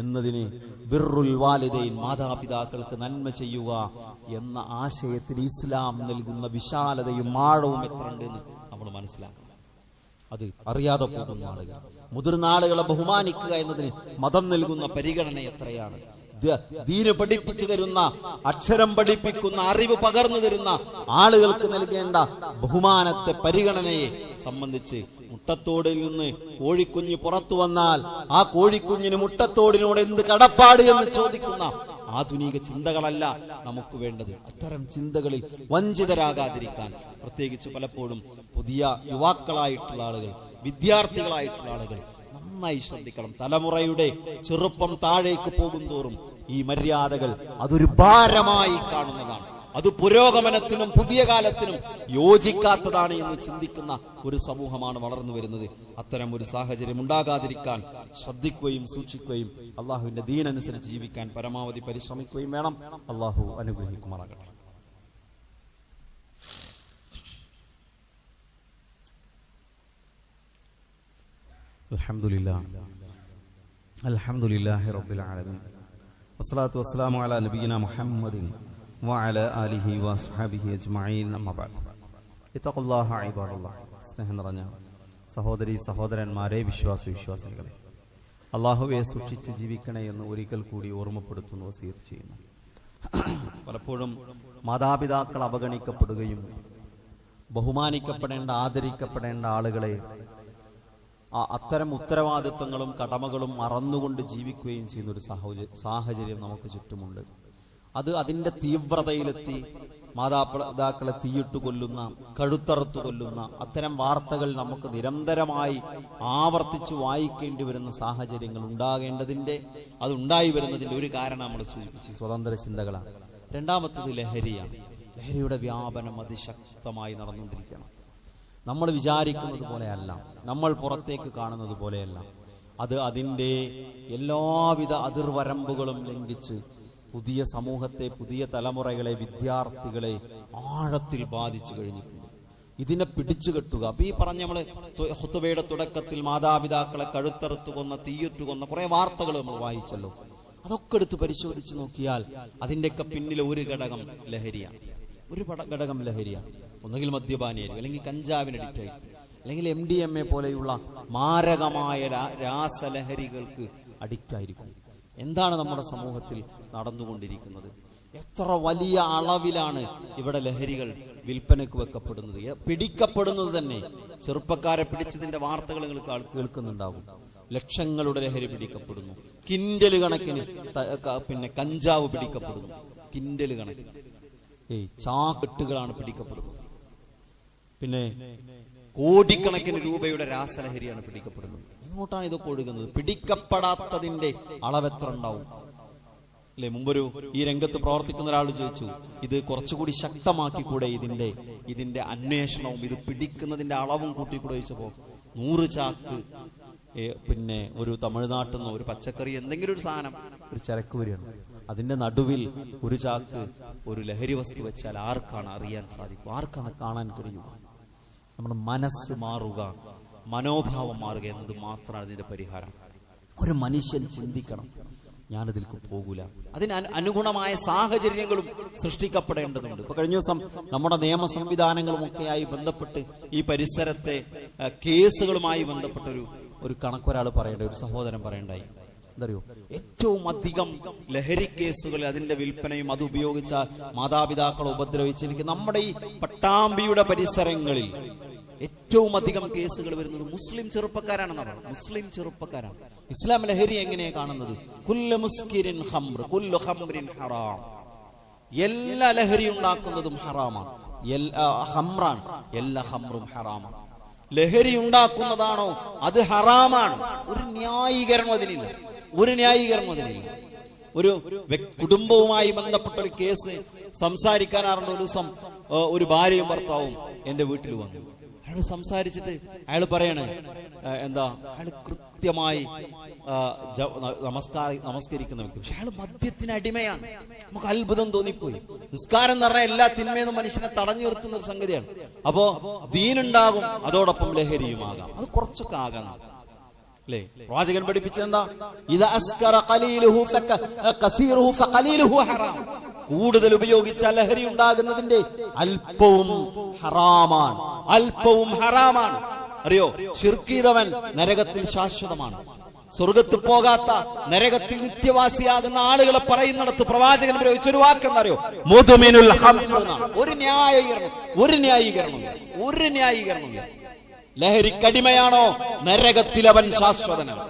എന്നതിന് ബിർറുൽ വാലിദൈൻ, മാതാപിതാക്കൾക്ക് നന്മ ചെയ്യുക എന്ന ആശയത്തിൽ ഇസ്ലാം നൽകുന്ന വിശാലതയും ആഴവും എത്ര ഉണ്ടെന്ന് നമ്മൾ മനസ്സിലാക്കണം. അത് അറിയാതെ പോകുന്ന ആളുകൾ, മുതിർന്ന ആളുകളെ ബഹുമാനിക്കുക എന്നതിന് മതം നൽകുന്ന പരിഗണന എത്രയാണ്. ദീന് പഠിപ്പിച്ചു തരുന്ന, അക്ഷരം പഠിപ്പിക്കുന്ന, അറിവ് പകർന്നു തരുന്ന ആളുകൾക്ക് നൽകേണ്ട ബഹുമാനത്തെ, പരിഗണനയെ സംബന്ധിച്ച് മുട്ടത്തോടിൽ നിന്ന് കോഴിക്കുഞ്ഞ് പുറത്തു വന്നാൽ ആ കോഴിക്കുഞ്ഞിന് മുട്ടത്തോടിനോട് എന്ത് കടപ്പാട് എന്ന് ചോദിക്കുന്ന ആധുനിക ചിന്തകളല്ല നമുക്ക് വേണ്ടത്. അത്തരം ചിന്തകളിൽ വഞ്ചിതരാകാതിരിക്കാൻ പ്രത്യേകിച്ച് പലപ്പോഴും പുതിയ യുവാക്കളായിട്ടുള്ള ആളുകൾ, വിദ്യാർത്ഥികളായിട്ടുള്ള ആളുകൾ നന്നായി ശ്രദ്ധിക്കണം. തലമുറയുടെ ചെറുപ്പം താഴേക്ക് പോകുന്തോറും ഈ മര്യാദകൾ അതൊരു ഭാരമായി കാണുന്നതാണ്. അത് പുരോഗമനത്തിനും പുതിയ കാലത്തിനും യോജിക്കാത്തതാണ് എന്ന് ചിന്തിക്കുന്ന ഒരു സമൂഹമാണ് വളർന്നു വരുന്നത്. അത്തരം ഒരു സാഹചര്യം ഉണ്ടാകാതിരിക്കാൻ ശ്രദ്ധിക്കുകയും സൂക്ഷിക്കുകയും അള്ളാഹുവിന്റെ ദീനനുസരിച്ച് ജീവിക്കാൻ പരമാവധി പരിശ്രമിക്കുകയും വേണം. അള്ളാഹു അനുഗ്രഹിക്കുമാറാകട്ടെ. അൽഹംദുലില്ലാഹി റബ്ബിൽ ആലമീൻ വസ്സലാത്തു വസ്സലാമു അലാ നബിയിന മുഹമ്മദിൻ വഅലാ ആലിഹി വസ്ഹബിഹി അജ്മഈൻ. അമ്മാ ബഅദ്. ഇത്തഖുല്ലാഹ ഇബാദല്ലാഹ്. സ്നേഹം നിറഞ്ഞ സഹോദരി സഹോദരന്മാരെ, വിശ്വാസികളെ, അല്ലാഹുവെ സൂക്ഷിച്ച് ജീവിക്കണേ എന്ന് ഒരിക്കൽ കൂടി ഓർമ്മപ്പെടുത്തുന്നു, വസിയത്ത് ചെയ്യുന്നു. പലപ്പോഴും മാതാപിതാക്കൾ അവഗണിക്കപ്പെടുകയും ബഹുമാനിക്കപ്പെടേണ്ട, ആദരിക്കപ്പെടേണ്ട ആളുകളെ അത്തരം ഉത്തരവാദിത്വങ്ങളും കടമകളും മറന്നുകൊണ്ട് ജീവിക്കുകയും ചെയ്യുന്ന ഒരു സാഹചര്യം നമുക്ക് ചുറ്റുമുണ്ട്. അത് അതിന്റെ തീവ്രതയിലെത്തി മാതാപിതാക്കളെ തീയിട്ടു കൊല്ലുന്ന, കഴുത്തറുത്തു കൊല്ലുന്ന അത്തരം വാർത്തകൾ നമുക്ക് നിരന്തരമായി ആവർത്തിച്ചു വായിക്കേണ്ടി വരുന്ന സാഹചര്യങ്ങൾ അതുണ്ടായി വരുന്നതിന്റെ ഒരു കാരണം നമ്മൾ സൂചിപ്പിച്ചു, സ്വതന്ത്ര ചിന്തകളാണ്. രണ്ടാമത്തത് ലഹരിയാണ്. ലഹരിയുടെ വ്യാപനം അതിശക്തമായി നടന്നുകൊണ്ടിരിക്കണം. നമ്മൾ വിചാരിക്കുന്നത് പോലെയല്ല, നമ്മൾ പുറത്തേക്ക് കാണുന്നത് പോലെയല്ല. അത് അതിൻ്റെ എല്ലാവിധ അതിർവരമ്പുകളും ലംഘിച്ച് പുതിയ സമൂഹത്തെ, പുതിയ തലമുറകളെ, വിദ്യാർത്ഥികളെ ആഴത്തിൽ ബാധിച്ചു കഴിഞ്ഞിട്ടുണ്ട്. ഇതിനെ പിടിച്ചു കെട്ടുക. അപ്പൊ ഈ പറഞ്ഞ നമ്മള് ഖുതുബയുടെ തുടക്കത്തിൽ മാതാപിതാക്കളെ കഴുത്തറുത്തു കൊന്ന, തീയിട്ടു കൊന്ന കുറെ വാർത്തകൾ നമ്മൾ വായിച്ചല്ലോ. അതൊക്കെ എടുത്ത് പരിശോധിച്ച് നോക്കിയാൽ അതിന്റെയൊക്കെ പിന്നിൽ ഒരു ഘടകം ലഹരിയാണ്. ഒരു ഘടകം ലഹരിയാണ്. ഒന്നുകിൽ മദ്യപാനിയായിരിക്കും, അല്ലെങ്കിൽ കഞ്ചാവിന് അഡിക്റ്റ് ആയിരിക്കും, അല്ലെങ്കിൽ MDMA പോലെയുള്ള മാരകമായ രാസലഹരികൾക്ക് അഡിക്റ്റ് ആയിരിക്കും. എന്താണ് നമ്മുടെ സമൂഹത്തിൽ നടന്നുകൊണ്ടിരിക്കുന്നത്? എത്ര വലിയ അളവിലാണ് ഇവിടെ ലഹരികൾ വിൽപ്പനയ്ക്ക് വെക്കപ്പെടുന്നത്, പിടിക്കപ്പെടുന്നത് തന്നെ. ചെറുപ്പക്കാരെ പിടിച്ചതിന്റെ വാർത്തകൾ നിങ്ങൾ കേൾക്കുന്നുണ്ടാകും. ലക്ഷങ്ങളുടെ ലഹരി പിടിക്കപ്പെടുന്നു, കിൻഡല് കണക്കിന് പിന്നെ കഞ്ചാവ് പിടിക്കപ്പെടുന്നു, കിൻഡല് കണക്കിന്. ചാക്കെട്ടുകളാണ് പിടിക്കപ്പെടുന്നത്. പിന്നെ കോടിക്കണക്കിന് രൂപയുടെ രാസലഹരിയാണ് പിടിക്കപ്പെടുന്നത്. എങ്ങോട്ടാണ് ഇതൊക്കെ ഒഴുകുന്നത്? പിടിക്കപ്പെടാത്തതിന്റെ അളവെത്ര ഉണ്ടാവും അല്ലെ? മുമ്പൊരു ഈ രംഗത്ത് പ്രവർത്തിക്കുന്ന ഒരാൾ ചോദിച്ചു, ഇത് കുറച്ചുകൂടി ശക്തമാക്കിക്കൂടെ ഇതിന്റെ അന്വേഷണവും ഇത് പിടിക്കുന്നതിന്റെ അളവും കൂട്ടിക്കൂടെ ചോദിച്ചപ്പോ 100 ചാക്ക് പിന്നെ ഒരു തമിഴ്നാട്ടിൽ നിന്ന് ഒരു പച്ചക്കറി എന്തെങ്കിലും ഒരു സാധനം, ഒരു ചരക്ക് വരികയാണ്, അതിന്റെ നടുവിൽ ഒരു ചാക്ക് ഒരു ലഹരി വസ്തു വെച്ചാൽ ആർക്കാണ് അറിയാൻ സാധിക്കും? ആർക്കാണ് കാണാൻ കഴിയുക? നമ്മുടെ മനസ്സ് മാറുക, മനോഭാവം മാറുക എന്നത് മാത്രമാണ് അതിന്റെ പരിഹാരം. ഒരു മനുഷ്യൻ ചിന്തിക്കണം, ഞാനതിലേക്ക് പോകൂല. അതിന് അനുഗുണമായ സാഹചര്യങ്ങളും സൃഷ്ടിക്കപ്പെടേണ്ടതുണ്ട്. ഇപ്പൊ കഴിഞ്ഞ ദിവസം നമ്മുടെ നിയമ സംവിധാനങ്ങളും ഒക്കെയായി ബന്ധപ്പെട്ട് ഈ പരിസരത്തെ കേസുകളുമായി ബന്ധപ്പെട്ട ഒരു കണക്കൊരാൾ പറയേണ്ട, ഒരു സഹോദരൻ പറയണ്ടായി. എന്തറിയോ, ഏറ്റവും അധികം ലഹരി കേസുകൾ, അതിന്റെ വിൽപ്പനയും അത് ഉപയോഗിച്ച മാതാപിതാക്കളെ ഉപദ്രവിച്ചെനിക്ക് നമ്മുടെ ഈ പട്ടാമ്പിയുടെ പരിസരങ്ങളിൽ ഏറ്റവും അധികം കേസുകൾ വരുന്നത് മുസ്ലിം ചെറുപ്പക്കാരാണെന്നാണ്. മുസ്ലിം ചെറുപ്പക്കാരാണ്. ഇസ്ലാം ലഹരി എങ്ങനെയാ കാണുന്നത്? കുല്ലു മുസ്കിരിൻ ഖംർ കുല്ലു ഖംറിൻ ഹറാം. എല്ലാ ലഹരി ഉണ്ടാക്കുന്നതും ഹറാമാണ്, ഹംറാണ്. എല്ലാ ഹംറും ഹറാമാണ്. ലഹരി ഉണ്ടാക്കുന്നതാണോ അത് ഹറാമാണ്. ഒരു ന്യായീകരണം അതിനില്ല, ഒരു ന്യായീകരണം അതിനില്ല. ഒരു കുടുംബവുമായി ബന്ധപ്പെട്ട ഒരു കേസ് സംസാരിക്കാനാറുണ്ട്. ഒരു ദിവസം ഒരു ഭാര്യയും ഭർത്താവും എന്റെ വീട്ടിൽ വന്നു. അയാൾ സംസാരിച്ചിട്ട് അയാൾ പറയാണ്, അയാൾ കൃത്യമായി നമസ്കരിക്കുന്ന വ്യക്തി, പക്ഷെ അയാൾ മദ്യത്തിന് അടിമയാണ്. നമുക്ക് അത്ഭുതം തോന്നിപ്പോയി. നിസ്കാരം എന്ന് പറഞ്ഞാൽ എല്ലാ തിന്മയെന്നും മനുഷ്യനെ തടഞ്ഞു നിർത്തുന്ന ഒരു സംഗതിയാണ്. അപ്പോ ദീനുണ്ടാകും, അതോടൊപ്പം ലഹരിയുമാകാം. അത് കുറച്ചൊക്കെ ആകാം അല്ലേ? പ്രവാചകൻ പഠിപ്പിച്ചെന്താ? കൂടുതൽ ഉപയോഗിച്ചാൽ ലഹരി ഉണ്ടാകുന്നതിന്റെ അല്പവും ഹറാമാണ്, അല്പവും ഹറാമാണ്. അറിയോ, ശിർക്ക് ചെയ്തവൻ നരകത്തിൽ ശാശ്വതമാണ്. സ്വർഗത്ത് പോകാത്ത, നരകത്തിൽ നിത്യവാസിയാകുന്ന ആളുകളെ പറയുന്നിടത്ത് പ്രവാചകൻ പ്രയോഗിച്ച ഒരു വാക്കെന്നറിയോ? മുദ്മിനുൽ ഖംർ. ഒരു ന്യായീകരണമില്ല. ലഹരിക്കടിമയാണോ നരകത്തിൽ അവൻ ശാശ്വതനാണ്.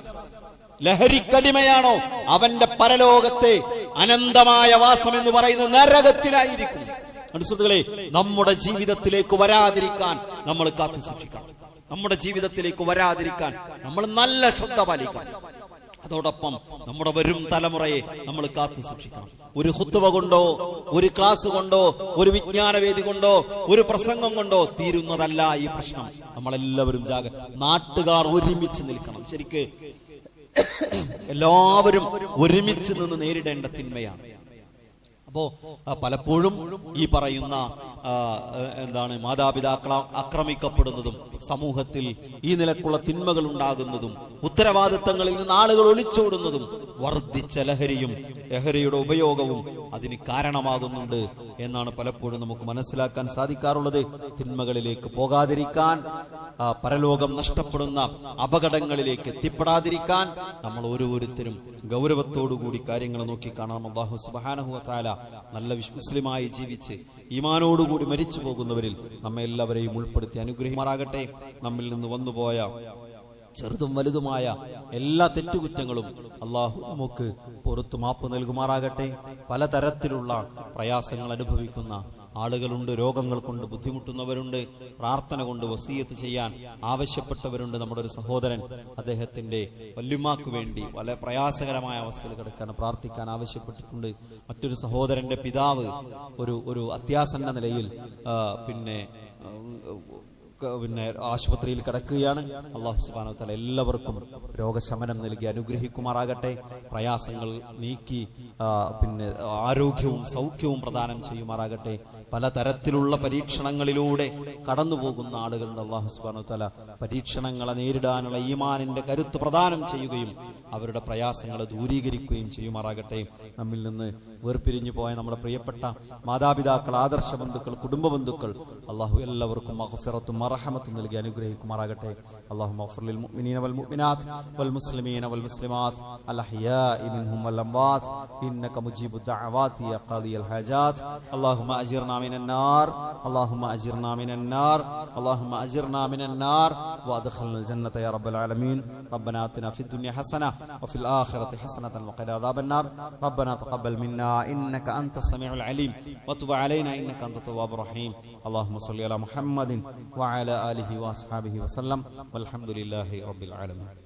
ലഹരിക്കടിമയാണോ അവന്റെ പരലോകത്തെ അനന്തമായ വാസം എന്ന് പറയുന്നത് നരകത്തിലായിരിക്കും. സുഹൃത്തുക്കളെ, നമ്മുടെ ജീവിതത്തിലേക്ക് വരാതിരിക്കാൻ നമ്മൾ കാത്തു സൂക്ഷിക്കണം. നമ്മുടെ ജീവിതത്തിലേക്ക് വരാതിരിക്കാൻ നമ്മൾ നല്ല ശ്രദ്ധ പാലിക്കണം. അതോടൊപ്പം നമ്മുടെ വരും തലമുറയെ നമ്മൾ കാത്തു സൂക്ഷിക്കണം. ഒരു ഖുത്ബ കൊണ്ടോ, ഒരു ക്ലാസ് കൊണ്ടോ, ഒരു വിജ്ഞാനവേദി കൊണ്ടോ, ഒരു പ്രസംഗം കൊണ്ടോ തീരുന്നതല്ല ഈ പ്രശ്നം. നമ്മളെല്ലാവരും നാട്ടുകാർ ഒരുമിച്ച് നിൽക്കണം. ശരിക്ക് എല്ലാവരും ഒരുമിച്ച് നിന്ന് നേരിടേണ്ട തിന്മയാണ്. അപ്പോ പലപ്പോഴും ഈ പറയുന്ന മാതാപിതാക്കളെ ആക്രമിക്കപ്പെടുന്നതും സമൂഹത്തിൽ ഈ നിലക്കുള്ള തിന്മകൾ ഉണ്ടാകുന്നതും ഉത്തരവാദിത്തങ്ങളിൽ നിന്ന് ആളുകൾ ഒളിച്ചോടുന്നതും വർദ്ധിച്ച ലഹരിയുടെ ഉപയോഗവും അതിന് കാരണമാകുന്നുണ്ട് എന്നാണ് പലപ്പോഴും നമുക്ക് മനസ്സിലാക്കാൻ സാധിക്കാറുള്ളത്. തിന്മകളിലേക്ക് പോകാതിരിക്കാൻ, പരലോകം നഷ്ടപ്പെടുന്ന അപകടങ്ങളിലേക്ക് എത്തിപ്പെടാതിരിക്കാൻ നമ്മൾ ഓരോരുത്തരും ഗൗരവത്തോടുകൂടി കാര്യങ്ങൾ നോക്കിക്കാണണം. അല്ലാഹു സുബ്ഹാനഹു വ തആല നല്ല മുസ്ലിമായി ജീവിച്ച് ഈമാനോടുകൂടി മരിച്ചു പോകുന്നവരിൽ നമ്മെ എല്ലാവരെയും ഉൾപ്പെടുത്തി അനുഗ്രഹിക്കുമാറാകട്ടെ. നമ്മിൽ നിന്ന് വന്നുപോയ ചെറുതും വലുതുമായ എല്ലാ തെറ്റുകുറ്റങ്ങളും അള്ളാഹു നമുക്ക് പുറത്തു മാപ്പ് നൽകുമാറാകട്ടെ. പലതരത്തിലുള്ള പ്രയാസങ്ങൾ അനുഭവിക്കുന്ന ആളുകളുണ്ട്, രോഗങ്ങൾ കൊണ്ട് ബുദ്ധിമുട്ടുന്നവരുണ്ട്, പ്രാർത്ഥന കൊണ്ട് വസിയത്ത് ചെയ്യാൻ ആവശ്യപ്പെട്ടവരുണ്ട്. നമ്മുടെ ഒരു സഹോദരൻ അദ്ദേഹത്തിന്റെ വല്യുമാക്ക് വേണ്ടി വളരെ പ്രയാസകരമായ അവസ്ഥയിൽ കിടക്കാൻ പ്രാർത്ഥിക്കാൻ ആവശ്യപ്പെട്ടിട്ടുണ്ട്. മറ്റൊരു സഹോദരന്റെ പിതാവ് ഒരു അത്യാസന്ന നിലയിൽ ആശുപത്രിയിൽ കിടക്കുകയാണ്. അല്ലാഹു സുബ്ഹാനഹു വ തആല എല്ലാവർക്കും രോഗശമനം നൽകി അനുഗ്രഹിക്കുമാറാകട്ടെ. പ്രയാസങ്ങൾ നീക്കി ആരോഗ്യവും സൗഖ്യവും പ്രദാനം ചെയ്യുമാറാകട്ടെ. പലതരത്തിലുള്ള പരീക്ഷണങ്ങളിലൂടെ കടന്നു പോകുന്ന ആളുകളുടെ അല്ലാഹു സുബ്ഹാനഹു വ തആല പരീക്ഷണങ്ങളെ നേരിടാനുള്ള ഈമാനിന്റെ കരുത്ത് പ്രദാനം ചെയ്യുകയും അവരുടെ പ്രയാസങ്ങളെ ദൂരീകരിക്കുകയും ചെയ്യുമാറാകട്ടെ. നമ്മിൽ നിന്ന് വേർപിരിഞ്ഞു പോയ നമ്മുടെ പ്രിയപ്പെട്ട മാതാപിതാക്കൾ, ആദർശ ബന്ധുക്കൾ, കുടുംബ ബന്ധുക്കൾ അല്ലാഹു എല്ലാവർക്കും മഗ്ഫിറത്തും മർഹമത്തും നൽകി അനുഗ്രഹിക്കുമാറാകട്ടെ. അല്ലാഹുമ്മ ഗ്ഫിർ ലിൽ മുഅ്മിനീന വൽ മുഅ്മിനാത്ത് വൽ മുസ്ലിമീന വൽ മുസ്ലിമാത്ത് അൽ അഹ്യാഇ മിൻഹും വൽ അംവാത്ത് ഇന്നക മുജീബു ദഅവാതി യാ ഖാദിയൽ ഹാജാത്ത്. അല്ലാഹുമ്മ അജിർനാ മിനൻ നാർ, അല്ലാഹുമ്മ അജിർനാ മിനൻ നാർ, അല്ലാഹുമ്മ അജിർനാ മിനൻ നാർ വഅദ്ഖിൽനൽ ജന്നത യാ റബ്ബൽ ആലമീൻ. റബ്ബനാ ആതിനാ ഫിദ് ദുനിയ ഹസന വഫിൽ ആഖിറതി ഹസനതൻ വഖിനാ അദാബൻ നാർ. റബ്ബനാ തഖബ്ബൽ മിന്നാ ഇന്നക അൻതസ് സമീഉൽ അലീം വതുബ് അലൈനാ ഇന്നക അൻത തവ്വാബുർ റഹീം. അല്ലാഹുമ്മ സ്വല്ലി അലാ മുഹമ്മദിൻ വഅലാ ആലിഹി വഅസ്ഹാബിഹി വസല്ലം വൽഹംദുലില്ലാഹി റബ്ബിൽ ആലമീൻ.